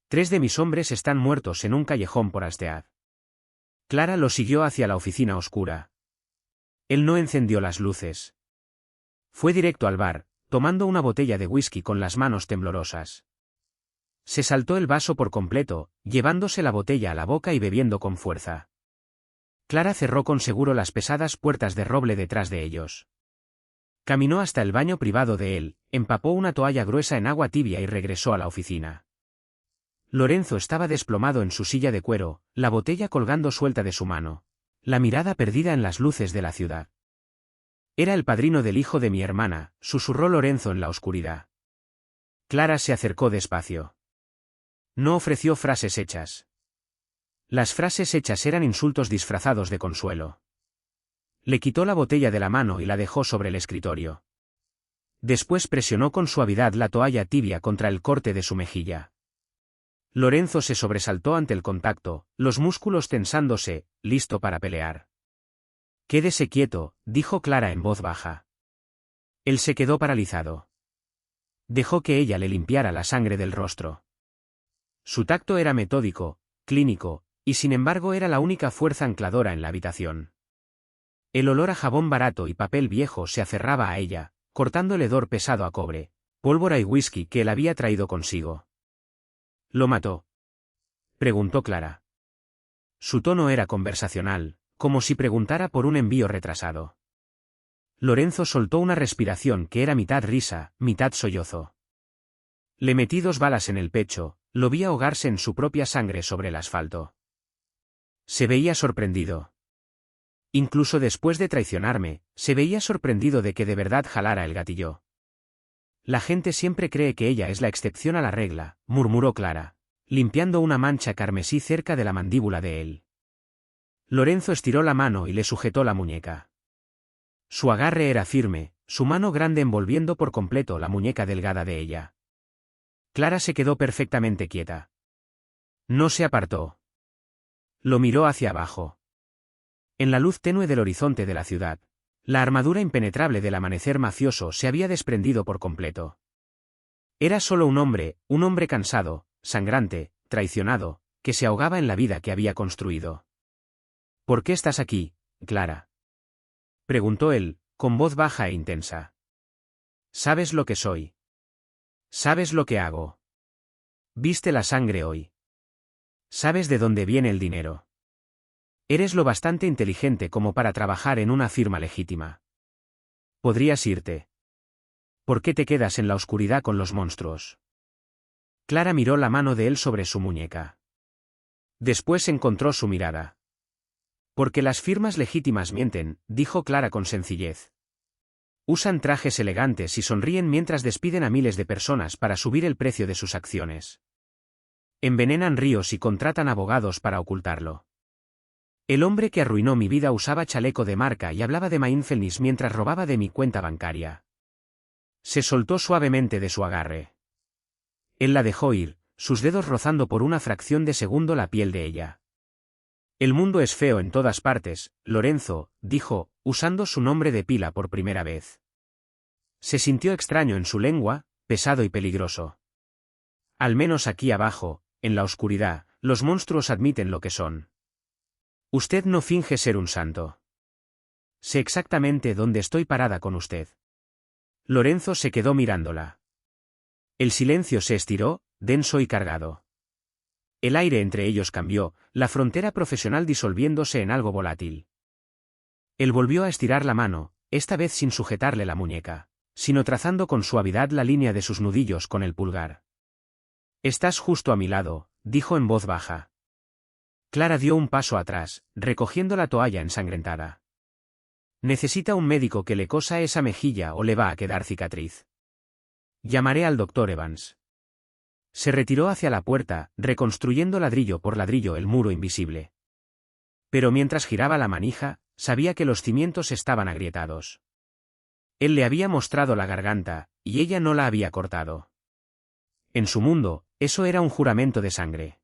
3 de mis hombres están muertos en un callejón por Alstead. Clara lo siguió hacia la oficina oscura. Él no encendió las luces. Fue directo al bar, tomando una botella de whisky con las manos temblorosas. Se saltó el vaso por completo, llevándose la botella a la boca y bebiendo con fuerza. Clara cerró con seguro las pesadas puertas de roble detrás de ellos. Caminó hasta el baño privado de él, empapó una toalla gruesa en agua tibia y regresó a la oficina. Lorenzo estaba desplomado en su silla de cuero, la botella colgando suelta de su mano, la mirada perdida en las luces de la ciudad. Era el padrino del hijo de mi hermana, susurró Lorenzo en la oscuridad. Clara se acercó despacio. No ofreció frases hechas. Las frases hechas eran insultos disfrazados de consuelo. Le quitó la botella de la mano y la dejó sobre el escritorio. Después presionó con suavidad la toalla tibia contra el corte de su mejilla. Lorenzo se sobresaltó ante el contacto, los músculos tensándose, listo para pelear. Quédese quieto, dijo Clara en voz baja. Él se quedó paralizado. Dejó que ella le limpiara la sangre del rostro. Su tacto era metódico, clínico, y sin embargo era la única fuerza ancladora en la habitación. El olor a jabón barato y papel viejo se aferraba a ella, cortando el hedor pesado a cobre, pólvora y whisky que él había traído consigo. ¿Lo mató?, preguntó Clara. Su tono era conversacional, como si preguntara por un envío retrasado. Lorenzo soltó una respiración que era mitad risa, mitad sollozo. Le metí 2 balas en el pecho, Lo vi ahogarse en su propia sangre sobre el asfalto. Se veía sorprendido. Incluso después de traicionarme, se veía sorprendido de que de verdad jalara el gatillo. La gente siempre cree que ella es la excepción a la regla, murmuró Clara, limpiando una mancha carmesí cerca de la mandíbula de él. Lorenzo estiró la mano y le sujetó la muñeca. Su agarre era firme, su mano grande envolviendo por completo la muñeca delgada de ella. Clara se quedó perfectamente quieta. No se apartó. Lo miró hacia abajo. En la luz tenue del horizonte de la ciudad, la armadura impenetrable del amanecer mafioso se había desprendido por completo. Era solo un hombre cansado, sangrante, traicionado, que se ahogaba en la vida que había construido. ¿Por qué estás aquí, Clara?, preguntó él, con voz baja e intensa. ¿Sabes lo que soy? ¿Sabes lo que hago? ¿Viste la sangre hoy? ¿Sabes de dónde viene el dinero? Eres lo bastante inteligente como para trabajar en una firma legítima. Podrías irte. ¿Por qué te quedas en la oscuridad con los monstruos? Clara miró la mano de él sobre su muñeca. Después encontró su mirada. Porque las firmas legítimas mienten, dijo Clara con sencillez. Usan trajes elegantes y sonríen mientras despiden a miles de personas para subir el precio de sus acciones. Envenenan ríos y contratan abogados para ocultarlo. El hombre que arruinó mi vida usaba chaleco de marca y hablaba de mindfulness mientras robaba de mi cuenta bancaria. Se soltó suavemente de su agarre. Él la dejó ir, sus dedos rozando por una fracción de segundo la piel de ella. El mundo es feo en todas partes, Lorenzo, dijo, usando su nombre de pila por primera vez. Se sintió extraño en su lengua, pesado y peligroso. Al menos aquí abajo, en la oscuridad, los monstruos admiten lo que son. Usted no finge ser un santo. Sé exactamente dónde estoy parada con usted. Lorenzo se quedó mirándola. El silencio se estiró, denso y cargado. El aire entre ellos cambió, la frontera profesional disolviéndose en algo volátil. Él volvió a estirar la mano, esta vez sin sujetarle la muñeca, sino trazando con suavidad la línea de sus nudillos con el pulgar. Estás justo a mi lado, dijo en voz baja. Clara dio un paso atrás, recogiendo la toalla ensangrentada. ¿Necesita un médico que le cosa esa mejilla o le va a quedar cicatriz? Llamaré al doctor Evans. Se retiró hacia la puerta, reconstruyendo ladrillo por ladrillo el muro invisible. Pero mientras giraba la manija, sabía que los cimientos estaban agrietados. Él le había mostrado la garganta, y ella no la había cortado. En su mundo, eso era un juramento de sangre.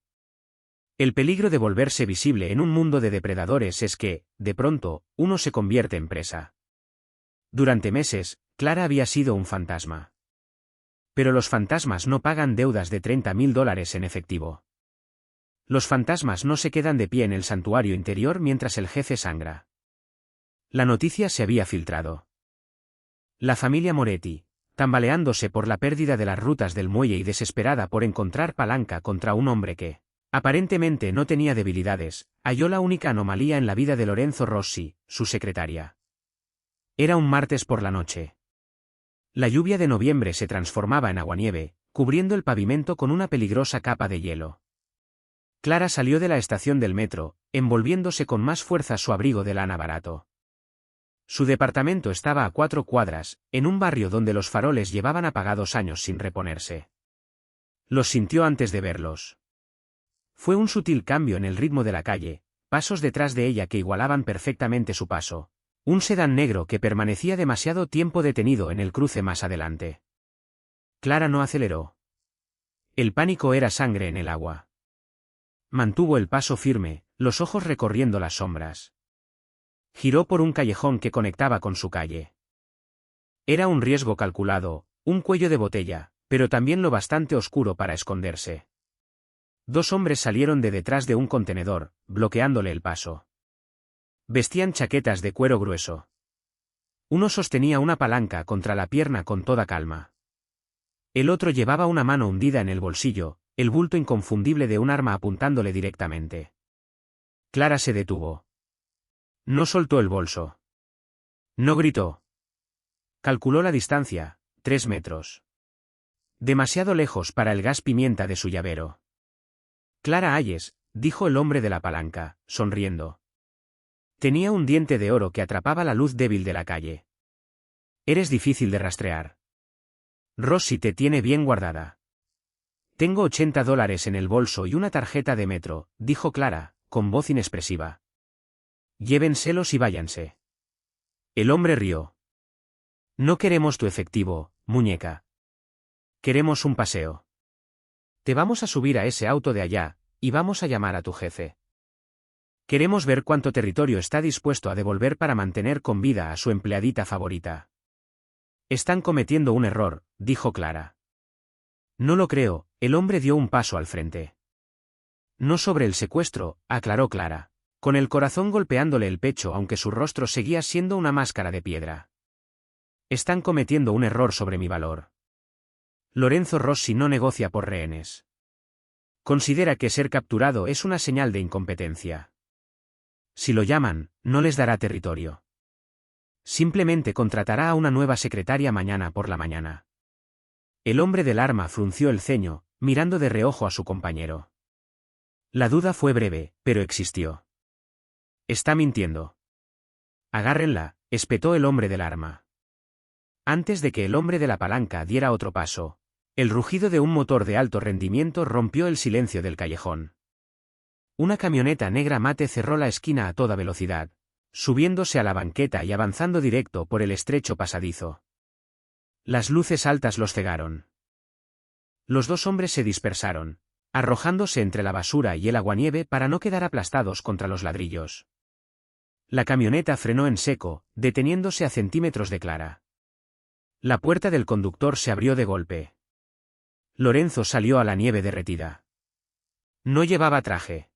El peligro de volverse visible en un mundo de depredadores es que, de pronto, uno se convierte en presa. Durante meses, Clara había sido un fantasma. Pero los fantasmas no pagan deudas de $30.000 en efectivo. Los fantasmas no se quedan de pie en el santuario interior mientras el jefe sangra. La noticia se había filtrado. La familia Moretti, tambaleándose por la pérdida de las rutas del muelle y desesperada por encontrar palanca contra un hombre que, aparentemente no tenía debilidades, halló la única anomalía en la vida de Lorenzo Rossi, su secretaria. Era un martes por la noche. La lluvia de noviembre se transformaba en aguanieve, cubriendo el pavimento con una peligrosa capa de hielo. Clara salió de la estación del metro, envolviéndose con más fuerza su abrigo de lana barato. Su departamento estaba a 4 cuadras, en un barrio donde los faroles llevaban apagados años sin reponerse. Los sintió antes de verlos. Fue un sutil cambio en el ritmo de la calle, pasos detrás de ella que igualaban perfectamente su paso. Un sedán negro que permanecía demasiado tiempo detenido en el cruce más adelante. Clara no aceleró. El pánico era sangre en el agua. Mantuvo el paso firme, los ojos recorriendo las sombras. Giró por un callejón que conectaba con su calle. Era un riesgo calculado, un cuello de botella, pero también lo bastante oscuro para esconderse. 2 hombres salieron de detrás de un contenedor, bloqueándole el paso. Vestían chaquetas de cuero grueso. Uno sostenía una palanca contra la pierna con toda calma. El otro llevaba una mano hundida en el bolsillo, el bulto inconfundible de un arma apuntándole directamente. Clara se detuvo. No soltó el bolso. No gritó. Calculó la distancia, 3 metros. Demasiado lejos para el gas pimienta de su llavero. Clara Hayes, dijo el hombre de la palanca, sonriendo. Tenía un diente de oro que atrapaba la luz débil de la calle. Eres difícil de rastrear. Rossi te tiene bien guardada. Tengo $80 en el bolso y una tarjeta de metro, dijo Clara, con voz inexpresiva. Llévenselos y váyanse. El hombre rió. No queremos tu efectivo, muñeca. Queremos un paseo. Te vamos a subir a ese auto de allá, y vamos a llamar a tu jefe. Queremos ver cuánto territorio está dispuesto a devolver para mantener con vida a su empleadita favorita. Están cometiendo un error, dijo Clara. No lo creo, el hombre dio un paso al frente. No sobre el secuestro, aclaró Clara, con el corazón golpeándole el pecho aunque su rostro seguía siendo una máscara de piedra. Están cometiendo un error sobre mi valor. Lorenzo Rossi no negocia por rehenes. Considera que ser capturado es una señal de incompetencia. Si lo llaman, no les dará territorio. Simplemente contratará a una nueva secretaria mañana por la mañana. El hombre del arma frunció el ceño, mirando de reojo a su compañero. La duda fue breve, pero existió. Está mintiendo. Agárrenla, espetó el hombre del arma. Antes de que el hombre de la palanca diera otro paso, el rugido de un motor de alto rendimiento rompió el silencio del callejón. Una camioneta negra mate cerró la esquina a toda velocidad, subiéndose a la banqueta y avanzando directo por el estrecho pasadizo. Las luces altas los cegaron. Los dos hombres se dispersaron, arrojándose entre la basura y el aguanieve para no quedar aplastados contra los ladrillos. La camioneta frenó en seco, deteniéndose a centímetros de Clara. La puerta del conductor se abrió de golpe. Lorenzo salió a la nieve derretida. No llevaba traje.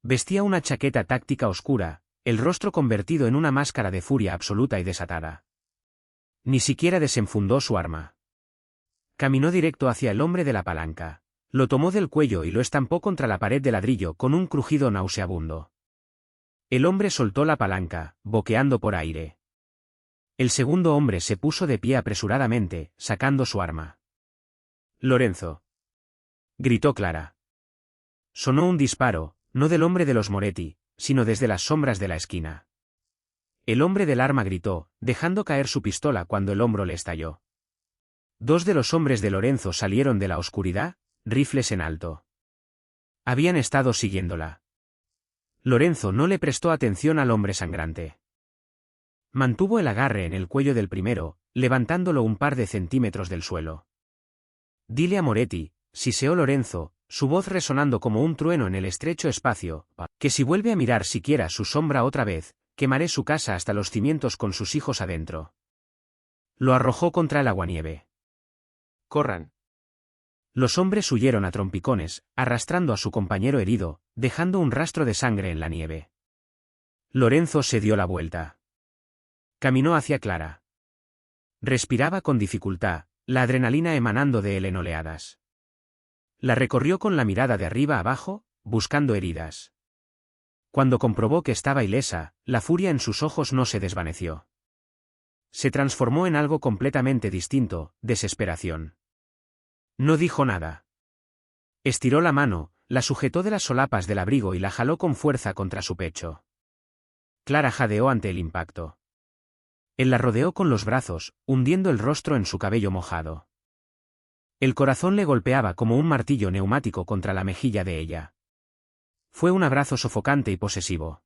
Vestía una chaqueta táctica oscura, el rostro convertido en una máscara de furia absoluta y desatada. Ni siquiera desenfundó su arma. Caminó directo hacia el hombre de la palanca, lo tomó del cuello y lo estampó contra la pared de ladrillo con un crujido nauseabundo. El hombre soltó la palanca, boqueando por aire. El segundo hombre se puso de pie apresuradamente, sacando su arma. Lorenzo. Gritó Clara. Sonó un disparo, no del hombre de los Moretti, sino desde las sombras de la esquina. El hombre del arma gritó, dejando caer su pistola cuando el hombro le estalló. Dos de los hombres de Lorenzo salieron de la oscuridad, rifles en alto. Habían estado siguiéndola. Lorenzo no le prestó atención al hombre sangrante. Mantuvo el agarre en el cuello del primero, levantándolo un par de centímetros del suelo. Dile a Moretti, siseó Lorenzo, su voz resonando como un trueno en el estrecho espacio, que si vuelve a mirar siquiera su sombra otra vez, quemaré su casa hasta los cimientos con sus hijos adentro. Lo arrojó contra el aguanieve. Corran. Los hombres huyeron a trompicones, arrastrando a su compañero herido, dejando un rastro de sangre en la nieve. Lorenzo se dio la vuelta. Caminó hacia Clara. Respiraba con dificultad, la adrenalina emanando de él en oleadas. La recorrió con la mirada de arriba abajo, buscando heridas. Cuando comprobó que estaba ilesa, la furia en sus ojos no se desvaneció. Se transformó en algo completamente distinto, desesperación. No dijo nada. Estiró la mano, la sujetó de las solapas del abrigo y la jaló con fuerza contra su pecho. Clara jadeó ante el impacto. Él la rodeó con los brazos, hundiendo el rostro en su cabello mojado. El corazón le golpeaba como un martillo neumático contra la mejilla de ella. Fue un abrazo sofocante y posesivo.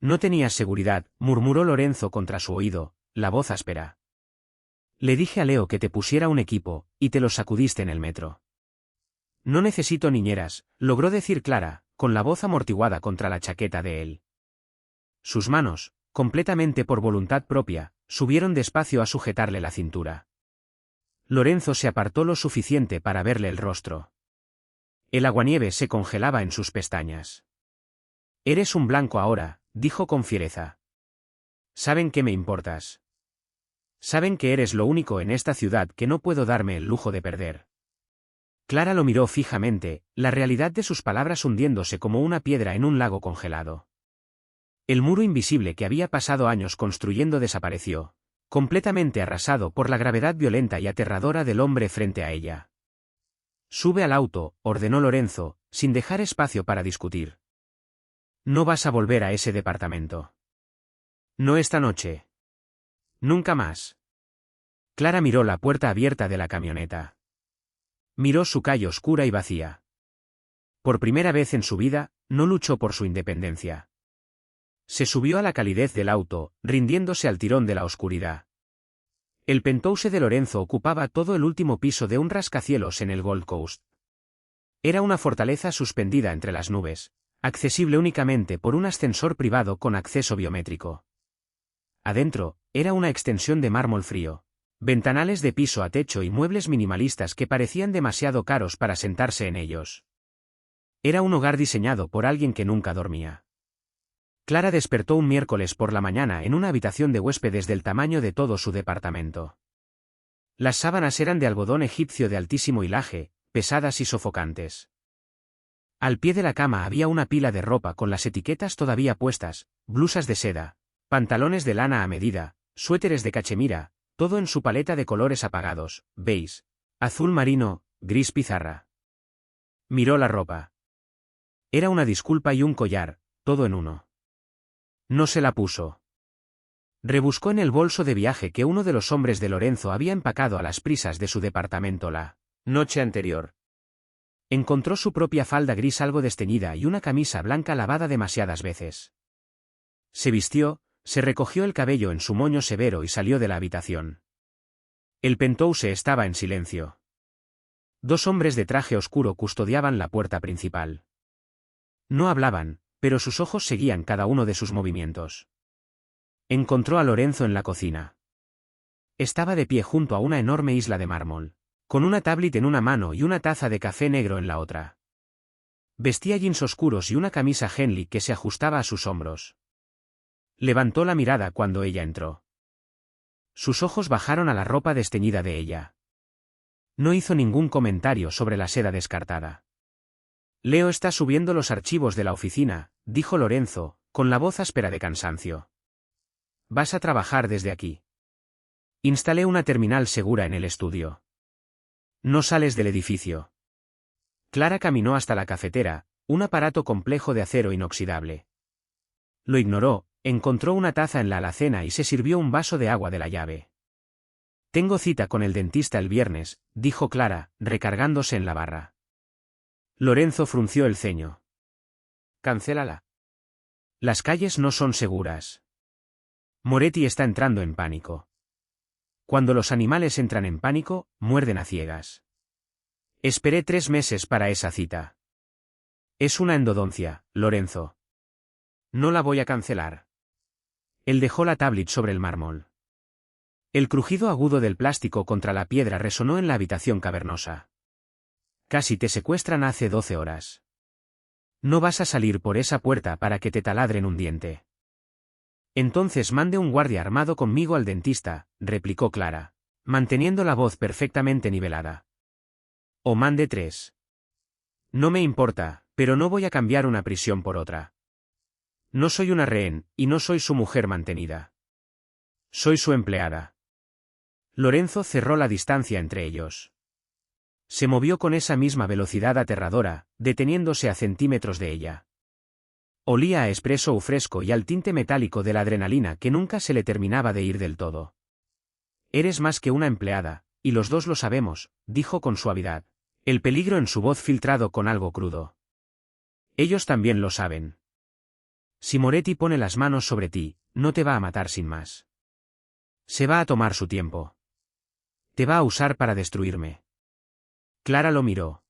No tenías seguridad, murmuró Lorenzo contra su oído, la voz áspera. Le dije a Leo que te pusiera un equipo, y te lo sacudiste en el metro. No necesito niñeras, logró decir Clara, con la voz amortiguada contra la chaqueta de él. Sus manos, completamente por voluntad propia, subieron despacio a sujetarle la cintura. Lorenzo se apartó lo suficiente para verle el rostro. El aguanieve se congelaba en sus pestañas. Eres un blanco ahora, dijo con fiereza. Saben que me importas. Saben que eres lo único en esta ciudad que no puedo darme el lujo de perder. Clara lo miró fijamente, la realidad de sus palabras hundiéndose como una piedra en un lago congelado. El muro invisible que había pasado años construyendo desapareció, completamente arrasado por la gravedad violenta y aterradora del hombre frente a ella. «Sube al auto», ordenó Lorenzo, sin dejar espacio para discutir. «No vas a volver a ese departamento. No esta noche. Nunca más». Clara miró la puerta abierta de la camioneta. Miró su calle oscura y vacía. Por primera vez en su vida, no luchó por su independencia. Se subió a la calidez del auto, rindiéndose al tirón de la oscuridad. El penthouse de Lorenzo ocupaba todo el último piso de un rascacielos en el Gold Coast. Era una fortaleza suspendida entre las nubes, accesible únicamente por un ascensor privado con acceso biométrico. Adentro, era una extensión de mármol frío, ventanales de piso a techo y muebles minimalistas que parecían demasiado caros para sentarse en ellos. Era un hogar diseñado por alguien que nunca dormía. Clara despertó un miércoles por la mañana en una habitación de huéspedes del tamaño de todo su departamento. Las sábanas eran de algodón egipcio de altísimo hilaje, pesadas y sofocantes. Al pie de la cama había una pila de ropa con las etiquetas todavía puestas, blusas de seda, pantalones de lana a medida, suéteres de cachemira, todo en su paleta de colores apagados, beige, azul marino, gris pizarra. Miró la ropa. Era una disculpa y un collar, todo en uno. No se la puso. Rebuscó en el bolso de viaje que uno de los hombres de Lorenzo había empacado a las prisas de su departamento la noche anterior. Encontró su propia falda gris algo desteñida y una camisa blanca lavada demasiadas veces. Se vistió, se recogió el cabello en su moño severo y salió de la habitación. El penthouse estaba en silencio. Dos hombres de traje oscuro custodiaban la puerta principal. No hablaban, pero sus ojos seguían cada uno de sus movimientos. Encontró a Lorenzo en la cocina. Estaba de pie junto a una enorme isla de mármol, con una tablet en una mano y una taza de café negro en la otra. Vestía jeans oscuros y una camisa Henley que se ajustaba a sus hombros. Levantó la mirada cuando ella entró. Sus ojos bajaron a la ropa desteñida de ella. No hizo ningún comentario sobre la seda descartada. «Leo está subiendo los archivos de la oficina», dijo Lorenzo, con la voz áspera de cansancio. «¿Vas a trabajar desde aquí?» «Instalé una terminal segura en el estudio». «No sales del edificio». Clara caminó hasta la cafetera, un aparato complejo de acero inoxidable. Lo ignoró, encontró una taza en la alacena y se sirvió un vaso de agua de la llave. «Tengo cita con el dentista el viernes», dijo Clara, recargándose en la barra. Lorenzo frunció el ceño. «Cancélala. Las calles no son seguras». Moretti está entrando en pánico. Cuando los animales entran en pánico, muerden a ciegas. Esperé 3 meses para esa cita. Es una endodoncia, Lorenzo. No la voy a cancelar. Él dejó la tablet sobre el mármol. El crujido agudo del plástico contra la piedra resonó en la habitación cavernosa. «Casi te secuestran hace 12 horas. No vas a salir por esa puerta para que te taladren un diente». «Entonces mande un guardia armado conmigo al dentista», replicó Clara, manteniendo la voz perfectamente nivelada. «O mande 3. No me importa, pero no voy a cambiar una prisión por otra. No soy una rehén, y no soy su mujer mantenida. Soy su empleada». Lorenzo cerró la distancia entre ellos. Se movió con esa misma velocidad aterradora, deteniéndose a centímetros de ella. Olía a espresso fresco y al tinte metálico de la adrenalina que nunca se le terminaba de ir del todo. «Eres más que una empleada, y los dos lo sabemos», dijo con suavidad, el peligro en su voz filtrado con algo crudo. «Ellos también lo saben. Si Moretti pone las manos sobre ti, no te va a matar sin más. Se va a tomar su tiempo. Te va a usar para destruirme». Clara lo miró.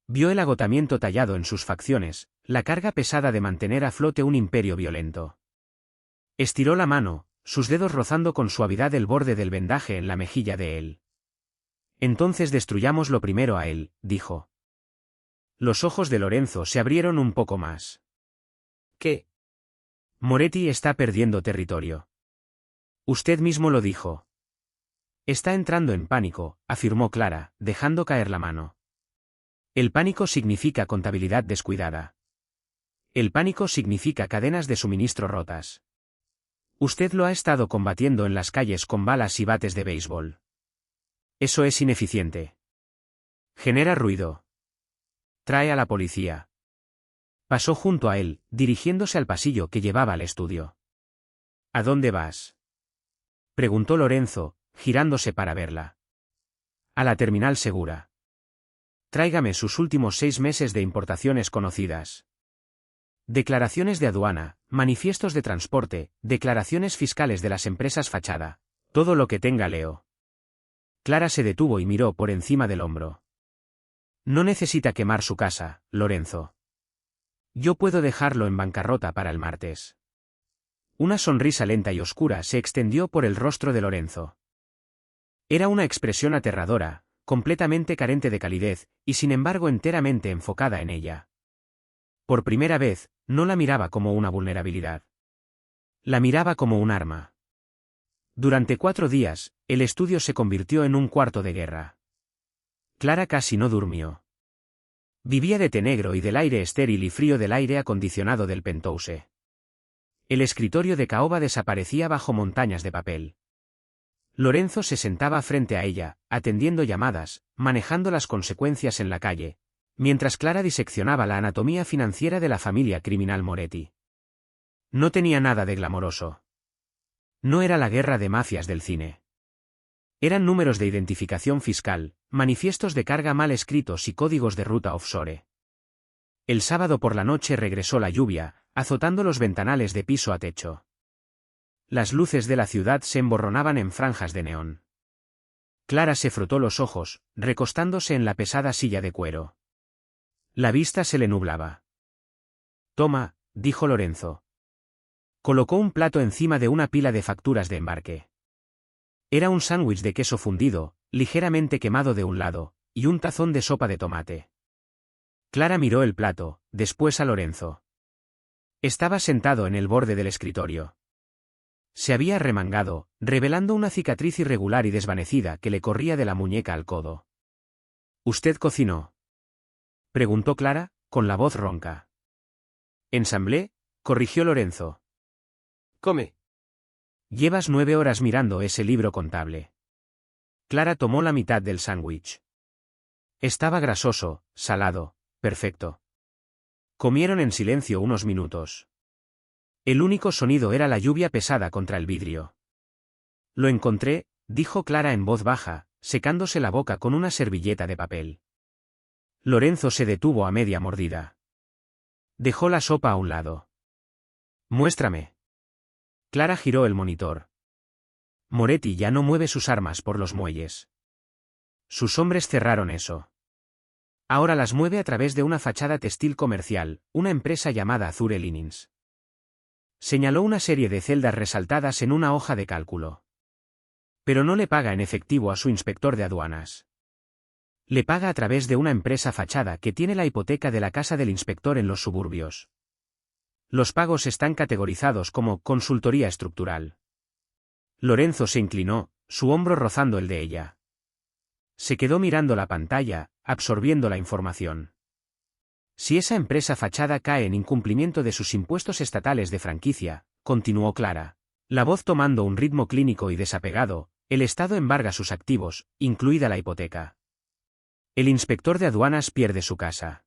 Vio el agotamiento tallado en sus facciones, la carga pesada de mantener a flote un imperio violento. Estiró la mano, sus dedos rozando con suavidad el borde del vendaje en la mejilla de él. «Entonces destruyámoslo primero a él», dijo. Los ojos de Lorenzo se abrieron un poco más. «¿Qué?» «Moretti está perdiendo territorio. Usted mismo lo dijo». «Está entrando en pánico», afirmó Clara, dejando caer la mano. «El pánico significa contabilidad descuidada. El pánico significa cadenas de suministro rotas. Usted lo ha estado combatiendo en las calles con balas y bates de béisbol. Eso es ineficiente. Genera ruido. Trae a la policía. Pasó junto a él, dirigiéndose al pasillo que llevaba al estudio. ¿A dónde vas?, preguntó Lorenzo, girándose para verla. A la terminal segura. Tráigame sus últimos 6 meses de importaciones conocidas. Declaraciones de aduana, manifiestos de transporte, declaraciones fiscales de las empresas fachada. Todo lo que tenga Leo. Clara se detuvo y miró por encima del hombro. No necesita quemar su casa, Lorenzo. Yo puedo dejarlo en bancarrota para el martes. Una sonrisa lenta y oscura se extendió por el rostro de Lorenzo. Era una expresión aterradora, completamente carente de calidez, y sin embargo enteramente enfocada en ella. Por primera vez, no la miraba como una vulnerabilidad. La miraba como un arma. Durante 4 días, el estudio se convirtió en un cuarto de guerra. Clara casi no durmió. Vivía de té negro y del aire estéril y frío del aire acondicionado del penthouse. El escritorio de caoba desaparecía bajo montañas de papel. Lorenzo se sentaba frente a ella, atendiendo llamadas, manejando las consecuencias en la calle, mientras Clara diseccionaba la anatomía financiera de la familia criminal Moretti. No tenía nada de glamoroso. No era la guerra de mafias del cine. Eran números de identificación fiscal, manifiestos de carga mal escritos y códigos de ruta offshore. El sábado por la noche regresó la lluvia, azotando los ventanales de piso a techo. Las luces de la ciudad se emborronaban en franjas de neón. Clara se frotó los ojos, recostándose en la pesada silla de cuero. La vista se le nublaba. Toma, dijo Lorenzo. Colocó un plato encima de una pila de facturas de embarque. Era un sándwich de queso fundido, ligeramente quemado de un lado, y un tazón de sopa de tomate. Clara miró el plato, después a Lorenzo. Estaba sentado en el borde del escritorio. Se había arremangado, revelando una cicatriz irregular y desvanecida que le corría de la muñeca al codo. ¿Usted cocinó?, preguntó Clara, con la voz ronca. Ensamblé, corrigió Lorenzo. Come. Llevas 9 horas mirando ese libro contable. Clara tomó la mitad del sándwich. Estaba grasoso, salado, perfecto. Comieron en silencio unos minutos. El único sonido era la lluvia pesada contra el vidrio. Lo encontré, dijo Clara en voz baja, secándose la boca con una servilleta de papel. Lorenzo se detuvo a media mordida. Dejó la sopa a un lado. Muéstrame. Clara giró el monitor. Moretti ya no mueve sus armas por los muelles. Sus hombres cerraron eso. Ahora las mueve a través de una fachada textil comercial, una empresa llamada Azure Linens. Señaló una serie de celdas resaltadas en una hoja de cálculo. Pero no le paga en efectivo a su inspector de aduanas. Le paga a través de una empresa fachada que tiene la hipoteca de la casa del inspector en los suburbios. Los pagos están categorizados como consultoría estructural. Lorenzo se inclinó, su hombro rozando el de ella. Se quedó mirando la pantalla, absorbiendo la información. Si esa empresa fachada cae en incumplimiento de sus impuestos estatales de franquicia, continuó Clara, la voz tomando un ritmo clínico y desapegado, el Estado embarga sus activos, incluida la hipoteca. El inspector de aduanas pierde su casa.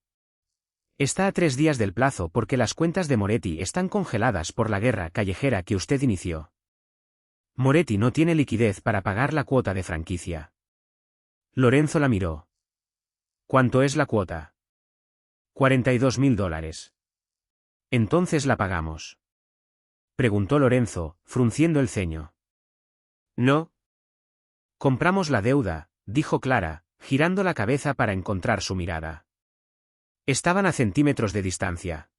Está a 3 días del plazo porque las cuentas de Moretti están congeladas por la guerra callejera que usted inició. Moretti no tiene liquidez para pagar la cuota de franquicia. Lorenzo la miró. ¿Cuánto es la cuota? $42.000. Entonces la pagamos. Preguntó Lorenzo, frunciendo el ceño. No. Compramos la deuda, dijo Clara, girando la cabeza para encontrar su mirada. Estaban a centímetros de distancia.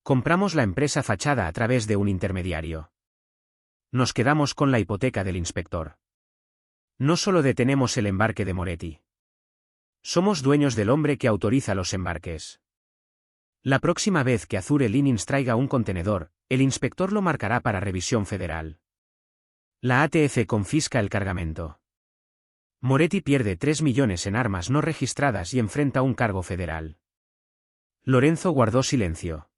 Compramos la empresa fachada a través de un intermediario. Nos quedamos con la hipoteca del inspector. No solo detenemos el embarque de Moretti. Somos dueños del hombre que autoriza los embarques. La próxima vez que Azure Linens traiga un contenedor, el inspector lo marcará para revisión federal. La ATF confisca el cargamento. Moretti pierde 3 millones en armas no registradas y enfrenta un cargo federal. Lorenzo guardó silencio.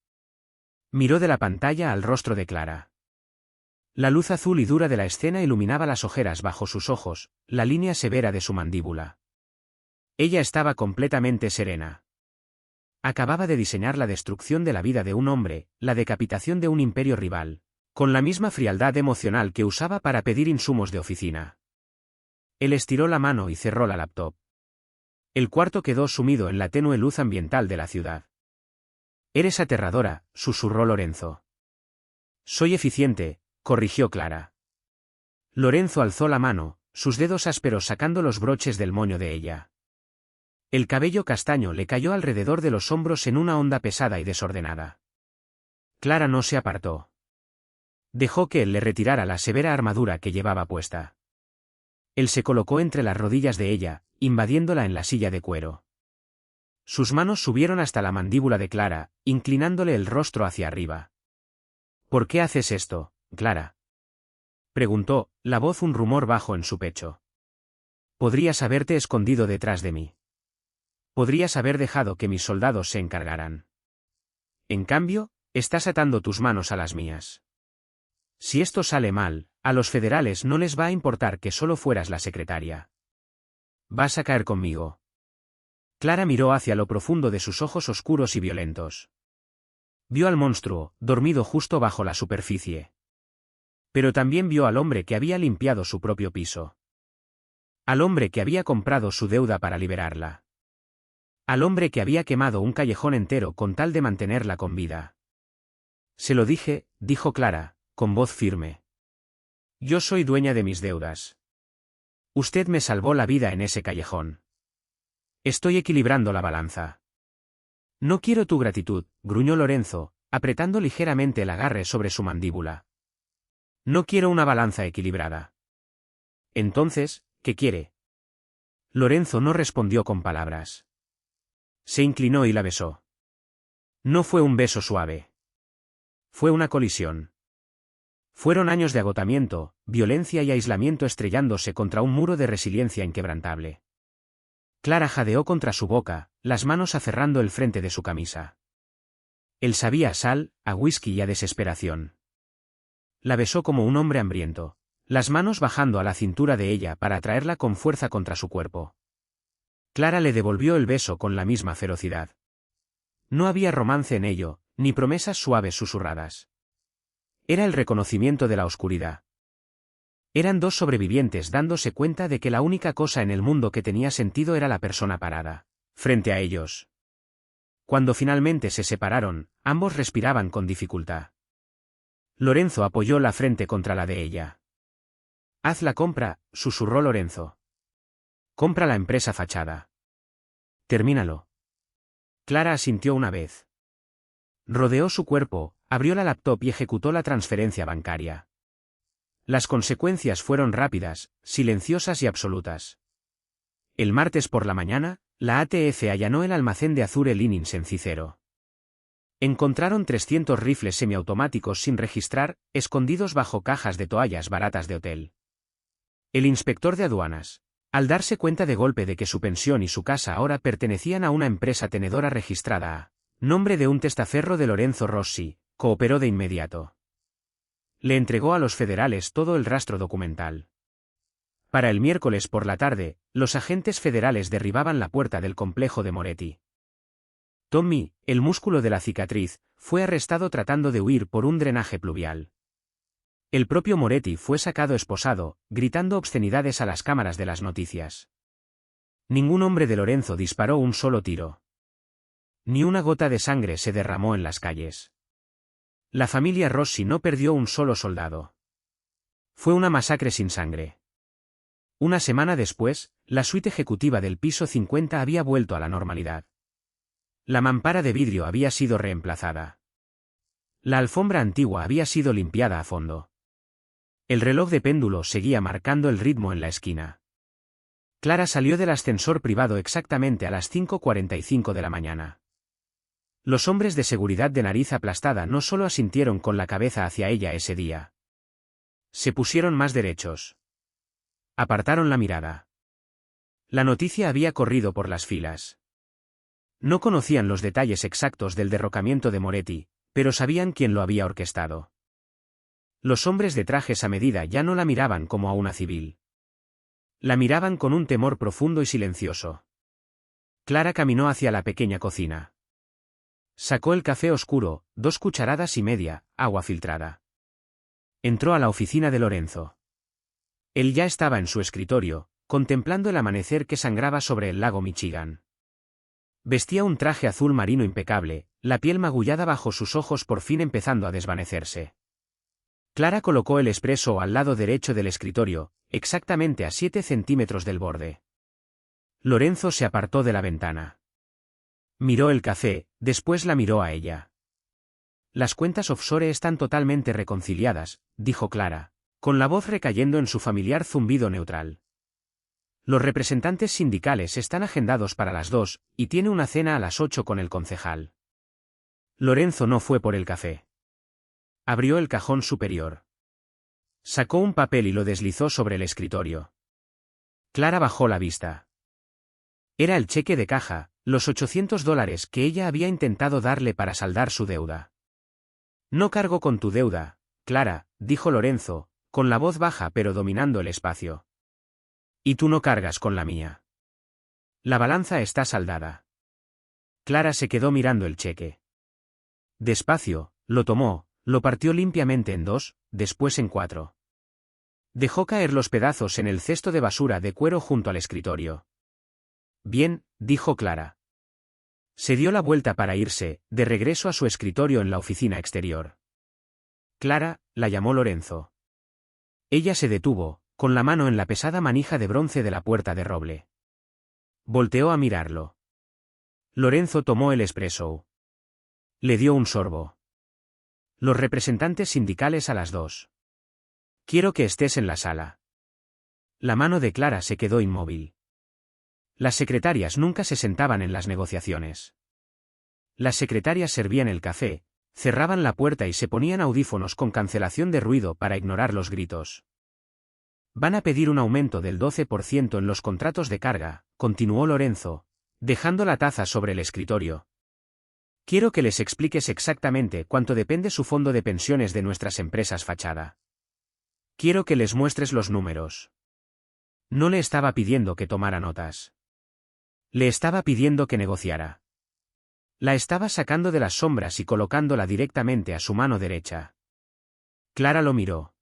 Miró de la pantalla al rostro de Clara. La luz azul y dura de la escena iluminaba las ojeras bajo sus ojos, la línea severa de su mandíbula. Ella estaba completamente serena. Acababa de diseñar la destrucción de la vida de un hombre, la decapitación de un imperio rival, con la misma frialdad emocional que usaba para pedir insumos de oficina. Él estiró la mano y cerró la laptop. El cuarto quedó sumido en la tenue luz ambiental de la ciudad. «Eres aterradora», susurró Lorenzo. «Soy eficiente», corrigió Clara. Lorenzo alzó la mano, sus dedos ásperos sacando los broches del moño de ella. El cabello castaño le cayó alrededor de los hombros en una onda pesada y desordenada. Clara no se apartó. Dejó que él le retirara la severa armadura que llevaba puesta. Él se colocó entre las rodillas de ella, invadiéndola en la silla de cuero. Sus manos subieron hasta la mandíbula de Clara, inclinándole el rostro hacia arriba. «¿Por qué haces esto, Clara?», preguntó, la voz un rumor bajo en su pecho. «Podrías haberte escondido detrás de mí. Podrías haber dejado que mis soldados se encargaran. En cambio, estás atando tus manos a las mías. Si esto sale mal, a los federales no les va a importar que solo fueras la secretaria. Vas a caer conmigo». Clara miró hacia lo profundo de sus ojos oscuros y violentos. Vio al monstruo, dormido justo bajo la superficie. Pero también vio al hombre que había limpiado su propio piso. Al hombre que había comprado su deuda para liberarla. Al hombre que había quemado un callejón entero con tal de mantenerla con vida. «Se lo dije», dijo Clara, con voz firme. «Yo soy dueña de mis deudas. Usted me salvó la vida en ese callejón. Estoy equilibrando la balanza». «No quiero tu gratitud», gruñó Lorenzo, apretando ligeramente el agarre sobre su mandíbula. «No quiero una balanza equilibrada». «Entonces, ¿qué quiere?». Lorenzo no respondió con palabras. Se inclinó y la besó. No fue un beso suave. Fue una colisión. Fueron años de agotamiento, violencia y aislamiento estrellándose contra un muro de resiliencia inquebrantable. Clara jadeó contra su boca, las manos aferrando el frente de su camisa. Él sabía a sal, a whisky y a desesperación. La besó como un hombre hambriento, las manos bajando a la cintura de ella para atraerla con fuerza contra su cuerpo. Clara le devolvió el beso con la misma ferocidad. No había romance en ello, ni promesas suaves susurradas. Era el reconocimiento de la oscuridad. Eran dos sobrevivientes dándose cuenta de que la única cosa en el mundo que tenía sentido era la persona parada, frente a ellos. Cuando finalmente se separaron, ambos respiraban con dificultad. Lorenzo apoyó la frente contra la de ella. «Haz la compra», susurró Lorenzo. «Compra la empresa fachada. Termínalo». Clara asintió una vez. Rodeó su cuerpo, abrió la laptop y ejecutó la transferencia bancaria. Las consecuencias fueron rápidas, silenciosas y absolutas. El martes por la mañana, la ATF allanó el almacén de Azure Linings en Cicero. Encontraron 300 rifles semiautomáticos sin registrar, escondidos bajo cajas de toallas baratas de hotel. El inspector de aduanas, al darse cuenta de golpe de que su pensión y su casa ahora pertenecían a una empresa tenedora registrada a nombre de un testaferro de Lorenzo Rossi, cooperó de inmediato. Le entregó a los federales todo el rastro documental. Para el miércoles por la tarde, los agentes federales derribaban la puerta del complejo de Moretti. Tommy, el músculo de la cicatriz, fue arrestado tratando de huir por un drenaje pluvial. El propio Moretti fue sacado esposado, gritando obscenidades a las cámaras de las noticias. Ningún hombre de Lorenzo disparó un solo tiro. Ni una gota de sangre se derramó en las calles. La familia Rossi no perdió un solo soldado. Fue una masacre sin sangre. Una semana después, la suite ejecutiva del piso 50 había vuelto a la normalidad. La mampara de vidrio había sido reemplazada. La alfombra antigua había sido limpiada a fondo. El reloj de péndulo seguía marcando el ritmo en la esquina. Clara salió del ascensor privado exactamente a las 5:45 de la mañana. Los hombres de seguridad de nariz aplastada no solo asintieron con la cabeza hacia ella ese día. Se pusieron más derechos. Apartaron la mirada. La noticia había corrido por las filas. No conocían los detalles exactos del derrocamiento de Moretti, pero sabían quién lo había orquestado. Los hombres de trajes a medida ya no la miraban como a una civil. La miraban con un temor profundo y silencioso. Clara caminó hacia la pequeña cocina. Sacó el café oscuro, 2 cucharadas y media, agua filtrada. Entró a la oficina de Lorenzo. Él ya estaba en su escritorio, contemplando el amanecer que sangraba sobre el lago Michigan. Vestía un traje azul marino impecable, la piel magullada bajo sus ojos por fin empezando a desvanecerse. Clara colocó el espresso al lado derecho del escritorio, exactamente a 7 centímetros del borde. Lorenzo se apartó de la ventana. Miró el café, después la miró a ella. Las cuentas offshore están totalmente reconciliadas, dijo Clara, con la voz recayendo en su familiar zumbido neutral. Los representantes sindicales están agendados para las 2, y tiene una cena a las 8 con el concejal. Lorenzo no fue por el café. Abrió el cajón superior. Sacó un papel y lo deslizó sobre el escritorio. Clara bajó la vista. Era el cheque de caja, los $800 que ella había intentado darle para saldar su deuda. No cargo con tu deuda, Clara, dijo Lorenzo, con la voz baja pero dominando el espacio. Y tú no cargas con la mía. La balanza está saldada. Clara se quedó mirando el cheque. Despacio, lo tomó, lo partió limpiamente en 2, después en 4. Dejó caer los pedazos en el cesto de basura de cuero junto al escritorio. Bien, dijo Clara. Se dio la vuelta para irse, de regreso a su escritorio en la oficina exterior. Clara, la llamó Lorenzo. Ella se detuvo, con la mano en la pesada manija de bronce de la puerta de roble. Volteó a mirarlo. Lorenzo tomó el espresso. Le dio un sorbo. Los representantes sindicales a las 2. Quiero que estés en la sala. La mano de Clara se quedó inmóvil. Las secretarias nunca se sentaban en las negociaciones. Las secretarias servían el café, cerraban la puerta y se ponían audífonos con cancelación de ruido para ignorar los gritos. Van a pedir un aumento del 12% en los contratos de carga, continuó Lorenzo, dejando la taza sobre el escritorio. Quiero que les expliques exactamente cuánto depende su fondo de pensiones de nuestras empresas fachada. Quiero que les muestres los números. No le estaba pidiendo que tomara notas. Le estaba pidiendo que negociara. La estaba sacando de las sombras y colocándola directamente a su mano derecha. Clara lo miró.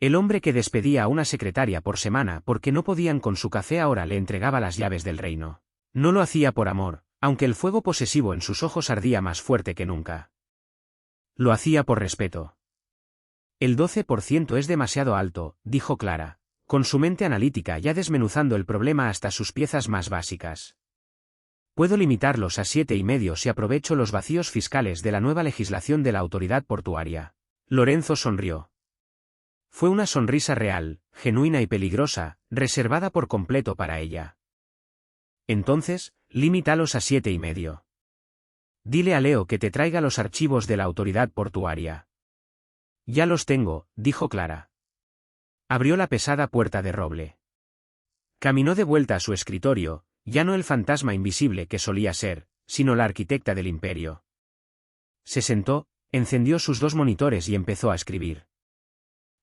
El hombre que despedía a una secretaria por semana porque no podían con su café ahora le entregaba las llaves del reino. No lo hacía por amor, aunque el fuego posesivo en sus ojos ardía más fuerte que nunca. Lo hacía por respeto. El 12% es demasiado alto, dijo Clara, con su mente analítica ya desmenuzando el problema hasta sus piezas más básicas. Puedo limitarlos a 7,5 si aprovecho los vacíos fiscales de la nueva legislación de la autoridad portuaria. Lorenzo sonrió. Fue una sonrisa real, genuina y peligrosa, reservada por completo para ella. Entonces, límitalos a 7,5. Dile a Leo que te traiga los archivos de la autoridad portuaria. Ya los tengo, dijo Clara. Abrió la pesada puerta de roble. Caminó de vuelta a su escritorio, ya no el fantasma invisible que solía ser, sino la arquitecta del imperio. Se sentó, encendió sus 2 monitores y empezó a escribir.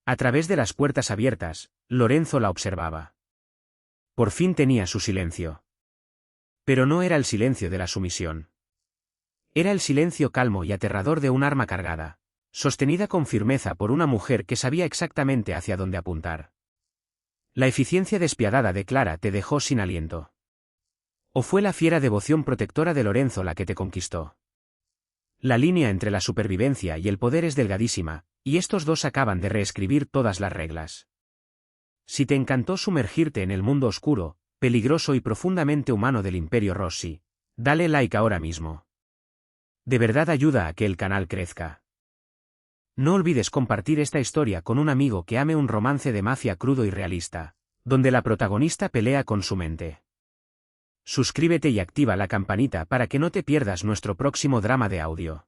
A través de las puertas abiertas, Lorenzo la observaba. Por fin tenía su silencio. Pero no era el silencio de la sumisión. Era el silencio calmo y aterrador de un arma cargada, sostenida con firmeza por una mujer que sabía exactamente hacia dónde apuntar. La eficiencia despiadada de Clara te dejó sin aliento. ¿O fue la fiera devoción protectora de Lorenzo la que te conquistó? La línea entre la supervivencia y el poder es delgadísima, y estos dos acaban de reescribir todas las reglas. Si te encantó sumergirte en el mundo oscuro, peligroso y profundamente humano del Imperio Rossi, dale like ahora mismo. De verdad ayuda a que el canal crezca. No olvides compartir esta historia con un amigo que ame un romance de mafia crudo y realista, donde la protagonista pelea con su mente. Suscríbete y activa la campanita para que no te pierdas nuestro próximo drama de audio.